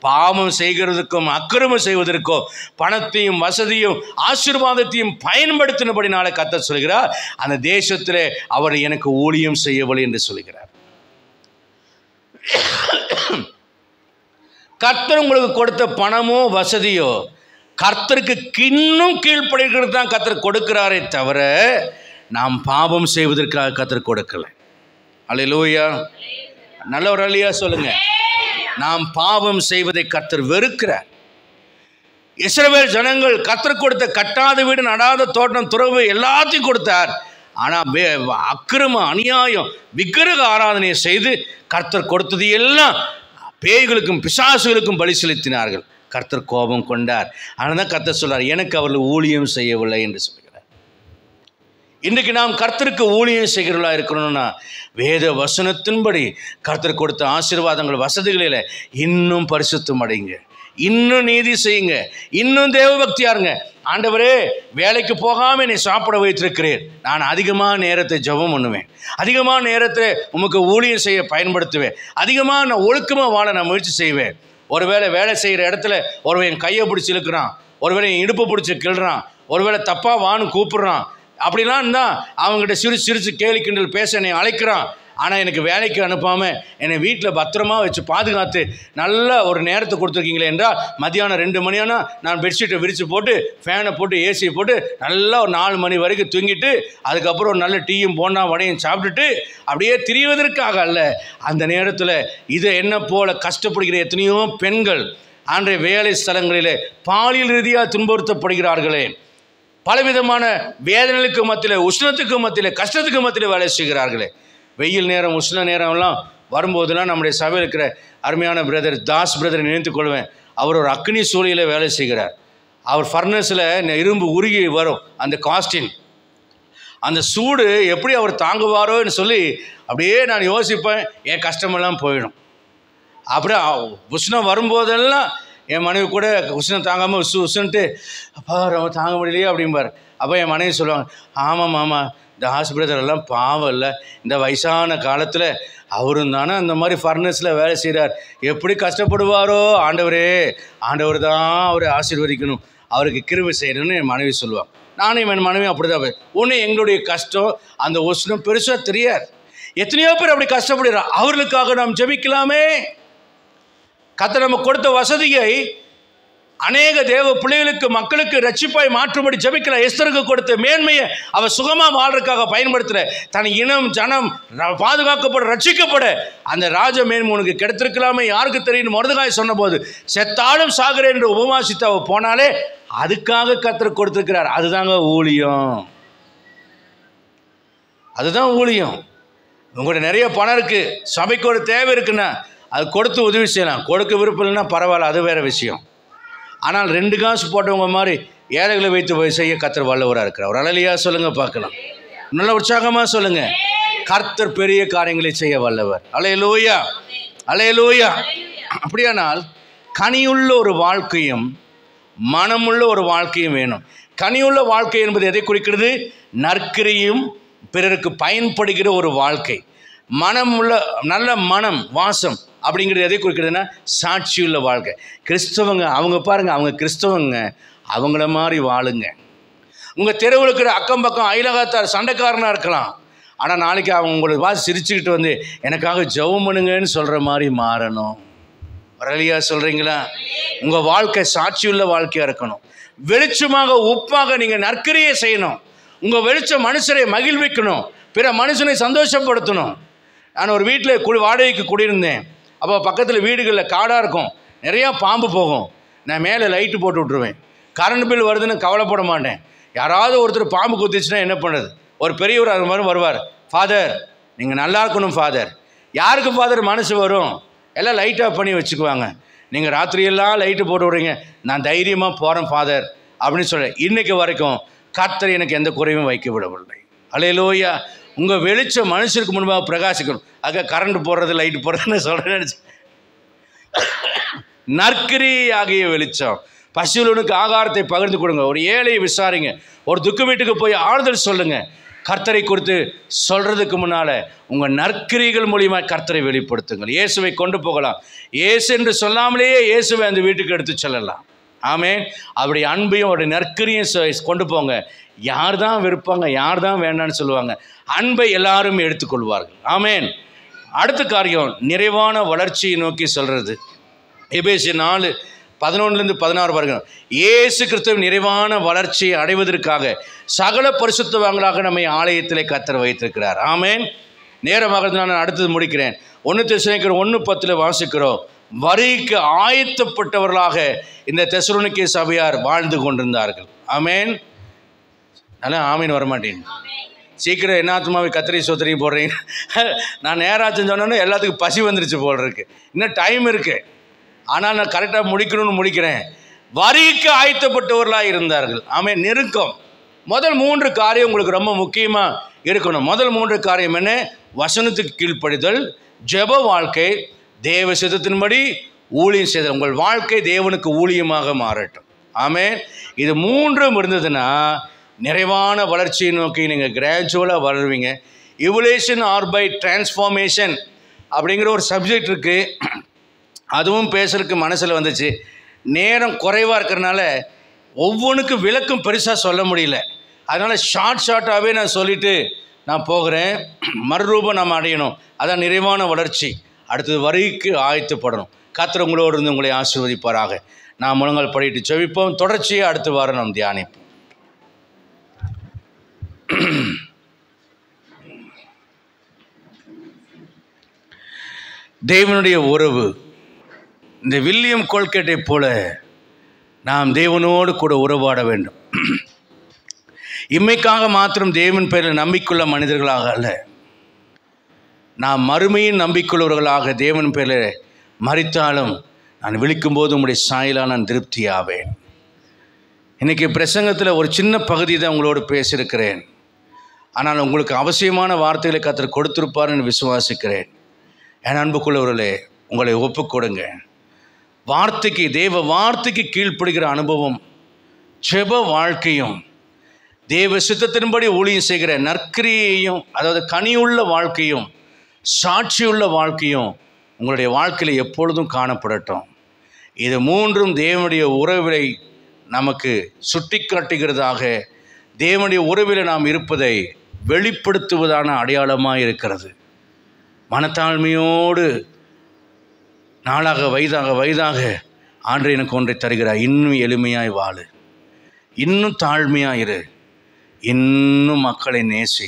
S2: பாவம் செய்கிறதுக்கும் அக்கிரமம் செய்வதற்கும் பணத்தையும் வசதியும் ஆசீர்வாதத்தையும் பயன்படுத்தினபடினால கர்த்தர் சொல்கிறார், அந்த தேசத்திலே அவர் எனக்கு ஊழியம் செய்யவில்லை என்று சொல்கிறார். கர்த்தர் உங்களுக்கு கொடுத்த பணமோ வசதியோ கர்த்தருக்கு இன்னும் கீழ்ப்படுகிறது தான் கர்த்தர் கொடுக்கிறாரே தவிர நாம் பாவம் செய்வதற்காக கர்த்தர் கொடுக்கல. அல்லேலூயா, நல்ல ஒரு அல்லேலூயா சொல்லுங்க. நாம் பாவம் செய்வதை கர்த்தர் வெறுக்கிறார். இஸ்ரவேல் ஜனங்கள் கர்த்தர் கொடுத்த கட்டாத வீடு, நடாத தோட்டம், துறவு எல்லாத்தையும் கொடுத்தார். ஆனால் அக்கிரமம், அநியாயம், விக்கிரக ஆராதனையை செய்து கர்த்தர் கொடுத்தது எல்லாம் பேய்களுக்கும் பிசாசுகளுக்கும் பலி செலுத்தினார்கள். கர்த்தர் கோபம் கொண்டார். ஆனால் தான் கர்த்தர் சொல்றார், எனக்கு அவர்கள் ஊழியம் செய்யவில்லை என்று சொல்கிறார். இன்றைக்கு நாம் கர்த்தருக்கு ஊழியம் செய்கிறவர்களா இருக்கணும்னா வேத வசனத்தின்படி கர்த்தர் கொடுத்த ஆசீர்வாதங்கள், வசதிகளில் இன்னும் பரிசுத்தம் அடைங்க, இன்னும் நீதி செய்யுங்க, இன்னும் தேவபக்தியாருங்க. ஆண்டவரே, வேலைக்கு போகாமல் என்னை சாப்பிட வைத்திருக்கிறேன், நான் அதிகமாக நேரத்தை ஜெபம் பண்ணுவேன், அதிகமாக நேரத்தை உமக்கு ஊழியம் செய்ய பயன்படுத்துவேன், அதிகமாக நான் ஒழுக்கமாக வாழ நான் முயற்சி செய்வேன். ஒருவேளை வேலை செய்கிற இடத்துல ஒருவன் என் கையை பிடிச்சி இழுக்கிறான், ஒருவேளை என் இடுப்பை பிடிச்சி கிள்றான், ஒருவேளை தப்பாக வான்னு கூப்பிட்றான், அப்படிலாம் இருந்தால் அவங்ககிட்ட சிரிச்சு கேலி கிண்டல் பேச என்னை அழைக்கிறான். ஆனால் எனக்கு வேலைக்கு அனுப்பாமல் என்னை வீட்டில் பத்திரமா வச்சு பாதுகாத்து நல்ல ஒரு நேரத்தை கொடுத்துருக்கீங்களே என்றால், மத்தியானம் 2 மணியானா நான் பெட்ஷீட்டை விரித்து போட்டு ஃபேனை போட்டு ஏசியை போட்டு நல்லா ஒரு 4 மணி வரைக்கும் தூங்கிட்டு அதுக்கப்புறம் ஒரு நல்ல டீயும் போண்டா வடையும் சாப்பிட்டுட்டு அப்படியே திரிவதற்காக அல்ல, அந்த நேரத்தில் இதை என்ன போல கஷ்டப்படுகிற எத்தனையோ பெண்கள் அன்றைய வேலை ஸ்தலங்களிலே பாலியல் ரீதியாக துன்புறுத்தப்படுகிறார்களே, பலவிதமான வேதனைகளுக்கு மத்தியில், உஷ்ணத்துக்கு மத்தியில், கஷ்டத்துக்கு மத்தியில் வேலை செய்கிறார்களே. வெயில் நேரம், உஷ்ண நேரம்லாம் வரும்போதெல்லாம் நம்முடைய சபையில் இருக்கிற அருமையான பிரதர் தாஸ் பிரதரை நினைத்துக் கொள்வேன். அவர் ஒரு அக்னி சூளையில் வேலை செய்கிறார். அவர் ஃபர்னஸில் இரும்பு உருகி வரும், அந்த காஸ்டின், அந்த சூடு எப்படி அவர் தாங்குவாரோன்னு சொல்லி அப்படியே நான் யோசிப்பேன். என் கஷ்டமெல்லாம் போயிடும். அப்படியே உஷ்ணம் வரும்போதெல்லாம் என் மனைவி கூட உஷ்ணம் தாங்காமல் உசுன்ட்டு அப்பா ரொம்ப தாங்க முடியலையே அப்படிம்பார். அப்போ என் மனைவி சொல்லுவாங்க, ஆமாம் மாமா, இந்த பிரதர் எல்லாம் பாவம் இல்லை, இந்த வயசான காலத்தில் அவரும் தானே அந்த மாதிரி ஃபர்னஸில் வேலை செய்கிறார், எப்படி கஷ்டப்படுவாரோ, ஆண்டவர் தான் அவரை ஆசீர்வதிக்கணும், அவருக்கு கிருபை செய்யணும்னு என் மனைவி சொல்லுவாங்க. நானும் என் மனைவி அப்படி தான். ஒன்று எங்களுடைய கஷ்டம் அந்த உஷ்ணம் பெருசாக தெரியாது. எத்தனையோ பேர் அப்படி கஷ்டப்படுகிறார். அவர்களுக்காக நாம் ஜெபிக்கலாமே. கர்த்தர் நமக்கு கொடுத்த வசதியை அநேக தேவ பிள்ளைகளுக்கு, மக்களுக்கு ரட்சிப்பாய் மாற்றும்படி ஜெபிக்கல. எஸ்தருக்கு கொடுத்த மேன்மையை அவர் சுகமாக வாழ்றதுக்காக பயன்படுத்தல. தன் இனம் ஜனம் பாதுகாக்கப்பட, ரட்சிக்கப்பட அந்த ராஜ மேன்மை உனக்கு கிடைத்திருக்கலாமே, யாருக்கு தெரியும்? மொர்தெகாய் சொன்ன போது செத்தாலும் சாகிறேன் என்று உபவாசித்து அவள் போனாலே அதுக்காக கர்த்தர் கொடுத்திருக்கிறார். அதுதாங்க ஊழியம், அதுதான் ஊழியம். உங்கள்கிட்ட நிறைய பணம் இருக்குது, சபைக்கு ஒரு தேவை இருக்குன்னா அது கொடுத்து உதவி செய்யலாம். கொடுக்க விருப்பம் இல்லைன்னா பரவாயில்ல, அது வேறு விஷயம். ஆனால் 2 காசு போட்டவங்க மாதிரி ஏழைகளை வைத்து செய்ய கர்த்தர் வல்லவராக இருக்கிறார். ஒரு அல்லேலூயா சொல்லுங்க பார்க்கலாம். நல்ல உற்சாகமாக சொல்லுங்க. கர்த்தர் பெரிய காரியங்களை செய்ய வல்லவர். அல்லேலூயா, அல்லேலூயா. அப்படியானால் கனியுள்ள ஒரு வாழ்க்கையும் மனமுள்ள ஒரு வாழ்க்கையும் வேணும். கனியுள்ள வாழ்க்கை என்பது எதை குறிக்கிறது? நற்கிரியும் பிறருக்கு பயன்படுகிற ஒரு வாழ்க்கை. மனமுள்ள நல்ல மனம் வாசம் அப்படிங்கிறது எதை குறிக்கிறதுனா சாட்சியுள்ள வாழ்க்கை. கிறிஸ்தவங்க அவங்க பாருங்கள், அவங்க கிறிஸ்தவங்க, அவங்கள மாதிரி வாழுங்க. உங்கள் தெருவில் இருக்கிற அக்கம் பக்கம் அயலகத்தார் சண்டைக்காரனாக இருக்கலாம், ஆனால் நாளைக்கு அவங்க உங்களை பார்த்து சிரிச்சுக்கிட்டு வந்து எனக்காக ஜெபம் பண்ணுங்கன்னு சொல்கிற மாதிரி மாறணும். வரலையா சொல்கிறீங்களா? உங்கள் வாழ்க்கை சாட்சியுள்ள வாழ்க்கையாக இருக்கணும். வெளிச்சமாக உப்பாக நீங்கள் நற்கிரியை செய்யணும். உங்கள் வெளிச்சம் மனுஷரை மகிழ்விக்கணும், பிற மனுஷனை சந்தோஷப்படுத்தணும். நான் ஒரு வீட்டில் வாடகைக்கு குடியிருந்தேன். அப்போ பக்கத்தில் வீடுகளில் காடாக இருக்கும், நிறையா பாம்பு போகும். நான் மேலே லைட்டு போட்டு விட்ருவேன். கரண்ட் பில் வருதுன்னு கவலைப்பட மாட்டேன். யாராவது ஒருத்தர் பாம்பு குத்திச்சுன்னா என்ன பண்ணுறது? ஒரு பெரியவர் அது மாதிரி வருவார். ஃபாதர் நீங்கள் நல்லா இருக்கணும் ஃபாதர். யாருக்கு ஃபாதர் மனசு வரும்? எல்லாம் லைட் ஆஃப் பண்ணி வச்சுக்குவாங்க. நீங்கள் ராத்திரியெல்லாம் லைட்டு போட்டு விட்றீங்க, நான் தைரியமாக போகிறேன் ஃபாதர் அப்படின்னு சொல்ல. இன்றைக்கு வரைக்கும் கர்த்தர் எனக்கு எந்த குறையும் வைக்க விடவில்லை. அல்லேலூயா. உங்கள் வெளிச்சம் மனுஷருக்கு முன்பாக பிரகாசிக்கணும். ஆக கரண்ட் போடுறது லைட்டு போடுறதுன்னு சொல்கிறேன்னு நற்கிரி ஆகிய வெளிச்சம். பசியுள்ளவனுக்கு ஆகாரத்தை பகிர்ந்து கொடுங்க. ஒரு ஏழையை விசாரிங்க. ஒரு துக்க வீட்டுக்கு போய் ஆறுதல் சொல்லுங்கள். கர்த்தரை குறித்து சொல்கிறதுக்கு முன்னால் உங்கள் நற்கிரிகள் மூலியமாக கர்த்தரை வெளிப்படுத்துங்கள். இயேசுவை கொண்டு போகலாம். இயேசு என்று சொல்லாமலேயே இயேசுவை அந்த வீட்டுக்கு எடுத்து செல்லலாம். ஆமேன். அப்படி அன்பையும் அவருடைய நற்கிரியும் கொண்டு போங்க. யார் தான் வெறுப்பாங்க, யார் தான் வேண்டான்னு சொல்லுவாங்க? அன்பை எல்லாரும் எடுத்துக்கொள்வார்கள். ஆமேன். அடுத்த காரியம் நிறைவான வளர்ச்சியை நோக்கி சொல்கிறது. எபேசியர் 4:11-16 வருகிறோம். இயேசு கிறிஸ்துவின் நிறைவான வளர்ச்சியை அடைவதற்காக சகல பரிசுத்தவான்களாக நம்மை ஆலயத்திலே கர்த்தர் வைத்திருக்கிறார். ஆமேன். நேரமாக நான் அடுத்தது முடிக்கிறேன். 1 தெசலோனிக்கேயர் 1:10 வாசிக்கிறோம். வருகைக்கு ஆயத்தப்பட்டவர்களாக இந்த தெசலோனிக்கே சபையார் வாழ்ந்து கொண்டிருந்தார்கள். ஆமேன். நல்லா ஆமீன் வரமாட்டேன். சீக்கிரம் என்ன ஆத்மாவை கத்திரி சோத்திரி போடுறீங்க. நான் நேராச்சுன்னு சொன்னோன்னே எல்லாத்துக்கும் பசி வந்துருச்சு போல் இருக்கு. இன்னும் டைம் இருக்குது, ஆனால் நான் கரெக்டாக முடிக்கிறேன். வருகைக்கு ஆயத்தப்பட்டவர்களாக இருந்தார்கள். ஆமேன். நெருக்கம். முதல் 3 காரியம் உங்களுக்கு ரொம்ப முக்கியமாக இருக்கணும். முதல் 3 காரியம் என்ன? வசனத்துக்கு கீழ்ப்படிதல், ஜெப வாழ்க்கை, தேவ சித்தத்தின்படி ஊழியம் செய்தல். உங்கள் வாழ்க்கை தேவனுக்கு ஊழியமாக மாறட்டும். ஆமேன். இது 3 இருந்ததுன்னா நிறைவான வளர்ச்சியை நோக்கி நீங்கள் கிராஜுவலாக வளருவீங்க. இவல்யூஷன் ஆர் பை டிரான்ஸ்ஃபார்மேஷன் அப்படிங்கிற ஒரு சப்ஜெக்ட் இருக்குது. அதுவும் பேசுறதுக்கு மனசில் வந்துச்சு. நேரம் குறைவாக இருக்கிறனால ஒவ்வொன்றுக்கும் விளக்கம் பெருசாக சொல்ல முடியல. அதனால் ஷார்ட்டாகவே நான் சொல்லிவிட்டு நான் போகிறேன். மறுரூபம் நாம் அடையணும். அதான் நிறைவான வளர்ச்சி. அடுத்தது வருகைக்கு ஆயத்தப்படணும். கர்த்தர் உங்களோடு இருந்து உங்களை ஆசீர்வதிப்பாராக. நாம் முழங்கால் படிட்டு செவிப்போம். தொடர்ச்சியை அடுத்த வாரம் நாம் தியானிப்போம். தேவனுடைய உறவு. இந்த வில்லியம் கோல்கேட்டை போல நாம் தேவனோடு கூட உறவாட வேண்டும். இம்மைக்காக மாத்திரம் தேவன் பேரில் நம்பிக்கையுள்ள மனிதர்களாக அல்ல, நாம் மறுமையின் நம்பிக்கையுள்ளவர்களாக தேவன் பேரில் மரித்தாலும் நான் விழிக்கும்போது உங்களுடைய சாயலாக நான் திருப்தியாவேன். இன்றைக்கி பிரசங்கத்தில் ஒரு சின்ன பகுதி தான் உங்களோடு பேசியிருக்கிறேன். ஆனால் உங்களுக்கு அவசியமான வார்த்தைகளை கர்த்தர் கொடுத்திருப்பார்னு விசுவாசிக்கிறேன். என் அன்புக்குள்ளவர்களே, உங்களை ஒப்புக்கொடுங்க. வார்த்தைக்கு, தேவ வார்த்தைக்கு கீழ்ப்படுகிற அனுபவம், ஜெப வாழ்க்கையும், தேவ சித்தத்தின்படி ஊழியம் செய்கிற நற்கிரியையும், அதாவது கனியுள்ள வாழ்க்கையும் சாட்சியுள்ள வாழ்க்கையும் உங்களுடைய வாழ்க்கையில் எப்பொழுதும் காணப்படட்டும். இது 3 தேவனுடைய உறவை நமக்கு சுட்டி காட்டுகிறதாக, தேவனுடைய உறவில் நாம் இருப்பதை வெளிப்படுத்துவதான அடையாளமாக இருக்கிறது. மனத்தாழ்மையோடு நாளாக வயதாக ஆண்டு எனக்கு ஒன்றை தருகிறார். இன்னும் எளிமையாய் வாழு, இன்னும் தாழ்மையாக இரு, இன்னும் மக்களை நேசி,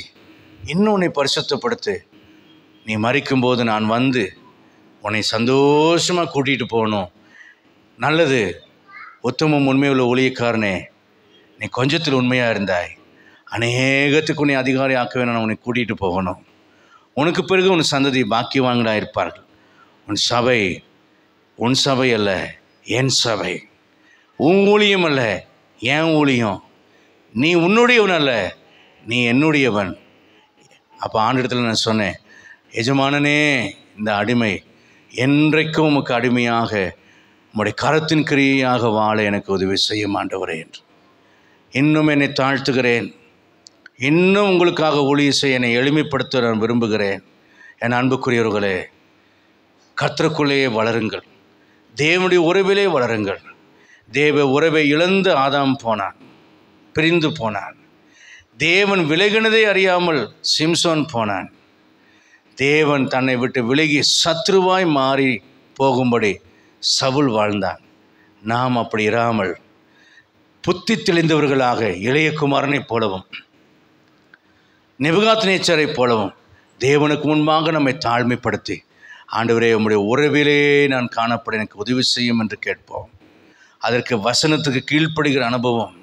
S2: இன்னும் உன்னை பரிசுத்தப்படுத்து. நீ மரிக்கும்போது நான் வந்து உன்னை சந்தோஷமாக கூட்டிகிட்டு போகணும். நல்லது, உத்தமம் உண்மையுள்ள ஊழியக்காரனே, நீ கொஞ்சத்தில் உண்மையாக இருந்தாய், அநேகத்துக்கு உன்னை அதிகாரி ஆக்க வேணும், நான் உன்னை கூட்டிகிட்டு போகணும். உனக்கு பிறகு உன் சந்ததி பாக்கியவான்களாக இருப்பார்கள். உன் சபை அல்ல, என் சபை. உன் ஊழியம் அல்ல, என் ஊழியம், நீ உன்னுடையவன் அல்ல, நீ என்னுடையவன். அப்போ ஆண்டிடத்தில் நான் சொன்னேன், எஜமானனே, இந்த அடிமை என்றைக்கும் உமக்கு அடிமையாக உம்முடைய கரத்தின் கிரியையாக வாழ எனக்கு உதவி செய்யும் ஆண்டவரே என்று. இன்னும் என்னை தாழ்த்துகிறேன், இன்னும் உங்களுக்காக ஊழியம் செய்ய என்னை எளிமைப்படுத்த நான் விரும்புகிறேன். என் அன்புக்குரியவர்களே, கர்த்தருக்குள்ளேயே வளருங்கள், தேவனுடைய உறவிலே வளருங்கள். தேவ உறவை இழந்து ஆதாம் போனான், பிரிந்து போனான். தேவன் விலகினதை அறியாமல் சிம்சோன் போனான். தேவன் தன்னை விட்டு விலகி சத்ருவாய் மாறி போகும்படி சவுல் வாழ்ந்தான். நாம் அப்படி இராமல் புத்தி தெளிந்தவர்களாக இளைய குமாரனைப் போலவும் நேபுகாத்நேச்சாரைப் போலவும் தேவனுக்கு முன்பாக நம்மை தாழ்மைப்படுத்தி, ஆண்டவரே உம்முடைய உறவிலே நான் காணப்பட எனக்கு உதவி செய்யும் என்று கேட்போம். அதற்கு வசனத்துக்கு கீழ்ப்படுகிற அனுபவம்,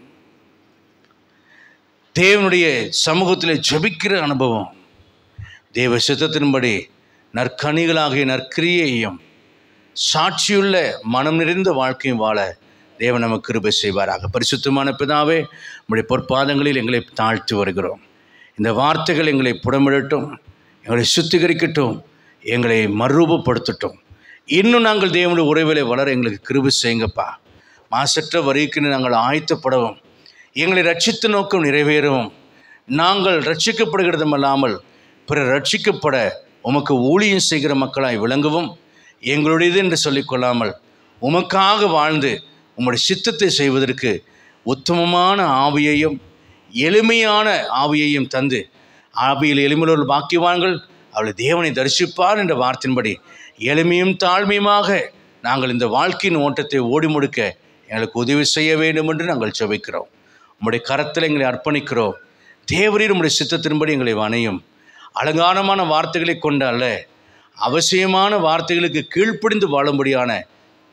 S2: தேவனுடைய சமூகத்தில் ஜெபிக்கிற அனுபவம், தேவ சித்தத்தின்படி நற்கனிகளாகிய நற்கிரியையும் சாட்சியுள்ள மனம் நிறைந்த வாழ்க்கையும் வாழ தேவன் நமக்கு கிருபை செய்வாராக. பரிசுத்தமான பிதாவே, உம்முடைய பொற்பாதங்களில் எங்களை தாழ்த்தி வருகிறோம். இந்த வார்த்தைகள் எங்களை புடமிடட்டும், எங்களை சுத்திகரிக்கட்டும், எங்களை மறுரூபப்படுத்தட்டும். இன்னும் நாங்கள் தேவனுடைய உறவிலே வளர எங்களுக்கு கிருபை செய்யுங்கப்பா. மாசற்ற வரிக்கு நாங்கள் ஆயத்தப்படவும், எங்களை ரட்சித்த நோக்கம் நிறைவேறவும், நாங்கள் ரட்சிக்கப்படுகிறதும் அல்லாமல் பிறர் ரட்சிக்கப்பட உமக்கு ஊழியம் செய்கிற மக்களாய் விளங்கவும், எங்களுடையது என்று சொல்லிக்கொள்ளாமல் உமக்காக வாழ்ந்து உம்முடைய சித்தத்தை செய்வதற்கு உத்தமமான ஆவியையும் எளிமையான ஆவியையும் தந்து, ஆவியில் எளிமையுள்ள பாக்கியவான்கள் அவளை தேவனை தரிசிப்பார் என்ற வார்த்தையின்படி எளிமையும் தாழ்மையுமாக நாங்கள் இந்த வாழ்க்கையின் ஓட்டத்தை ஓடி முடிக்க எங்களுக்கு உதவி செய்ய வேண்டும் என்று நாங்கள் ஜெபிக்கிறோம். உம்முடைய கரத்தில் எங்களை அர்ப்பணிக்கிறோம். தேவரீர் உம்முடைய சித்தத்தின்படி எங்களை வணையும். அலங்காரமான வார்த்தைகளை கொண்ட அல்ல, அவசியமான வார்த்தைகளுக்கு கீழ்ப்படிந்து வாழும்படியான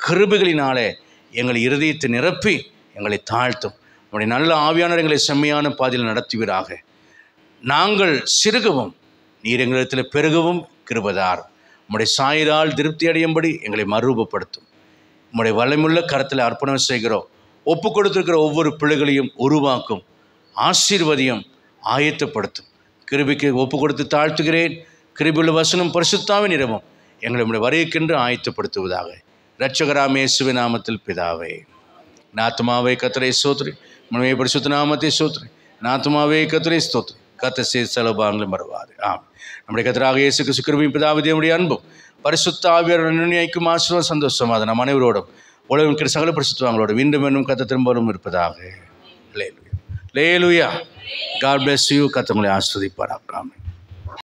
S2: கிருபைகளினாலே எங்கள் இருதயத்தை நிரப்பி எங்களை தாழ்த்தும். உம்முடைய நல்ல ஆவியானவர் எங்களை செம்மையான பாதையில் நடத்துவீராக. நாங்கள் சிறுகவும் நீர் எங்களிடத்தில் பெருகவும் கிருபைதார். உம்முடைய சாயலால் திருப்தி அடையும்படி எங்களை மறுரூபப்படுத்தும். உம்முடைய வல்லமையுள்ள கரத்தில் அர்ப்பணம் செய்கிறோம். ஒப்பு கொடுத்திருக்கிற ஒவ்வொரு பிள்ளைகளையும் உருவாக்கும், ஆசீர்வதியும், ஆயத்தப்படுத்தும். கிருபைக்கு ஒப்பு கொடுத்து தாழ்த்துகிறேன். கிருபையுள்ள வசனம் பரிசுத்தாவின் நிறமும் எங்களை உம்முடைய வருகைக்கென்று ஆயத்தப்படுத்துவதாக. இரட்சகராம் இயேசுவின் நாமத்தில் பிதாவே. நாத்துமாவே கர்த்தரை ஸ்தோத்திரி, உம்முடைய பரிசுத்த நாமத்தை ஸ்தோத்திரி. நாத்துமாவே கர்த்தரை ஸ்தோத்திரி, கர்த்தர் செய்த சகலபாங்களும் மறவாது. நம்முடைய கர்த்தராக இயேசு கிறிஸ்து கிருபையும் பிதாவே தேவனுடைய அன்பும் பரிசுத்த ஆவியானவரின் அந்யோன்யமும் ஆசீர்வாதம் சந்தோஷமாக நம் அனைவரோடும் உலகின் சகல பரிசுத்தவான்களோடு மீண்டும் மீண்டும் கர்த்தர் திரும்பவும் இருப்பதாக. அல்லேலூயா. God bless you. கர்த்தர் உங்களை ஆசீர்வதிப்பாராக. ஆமென்.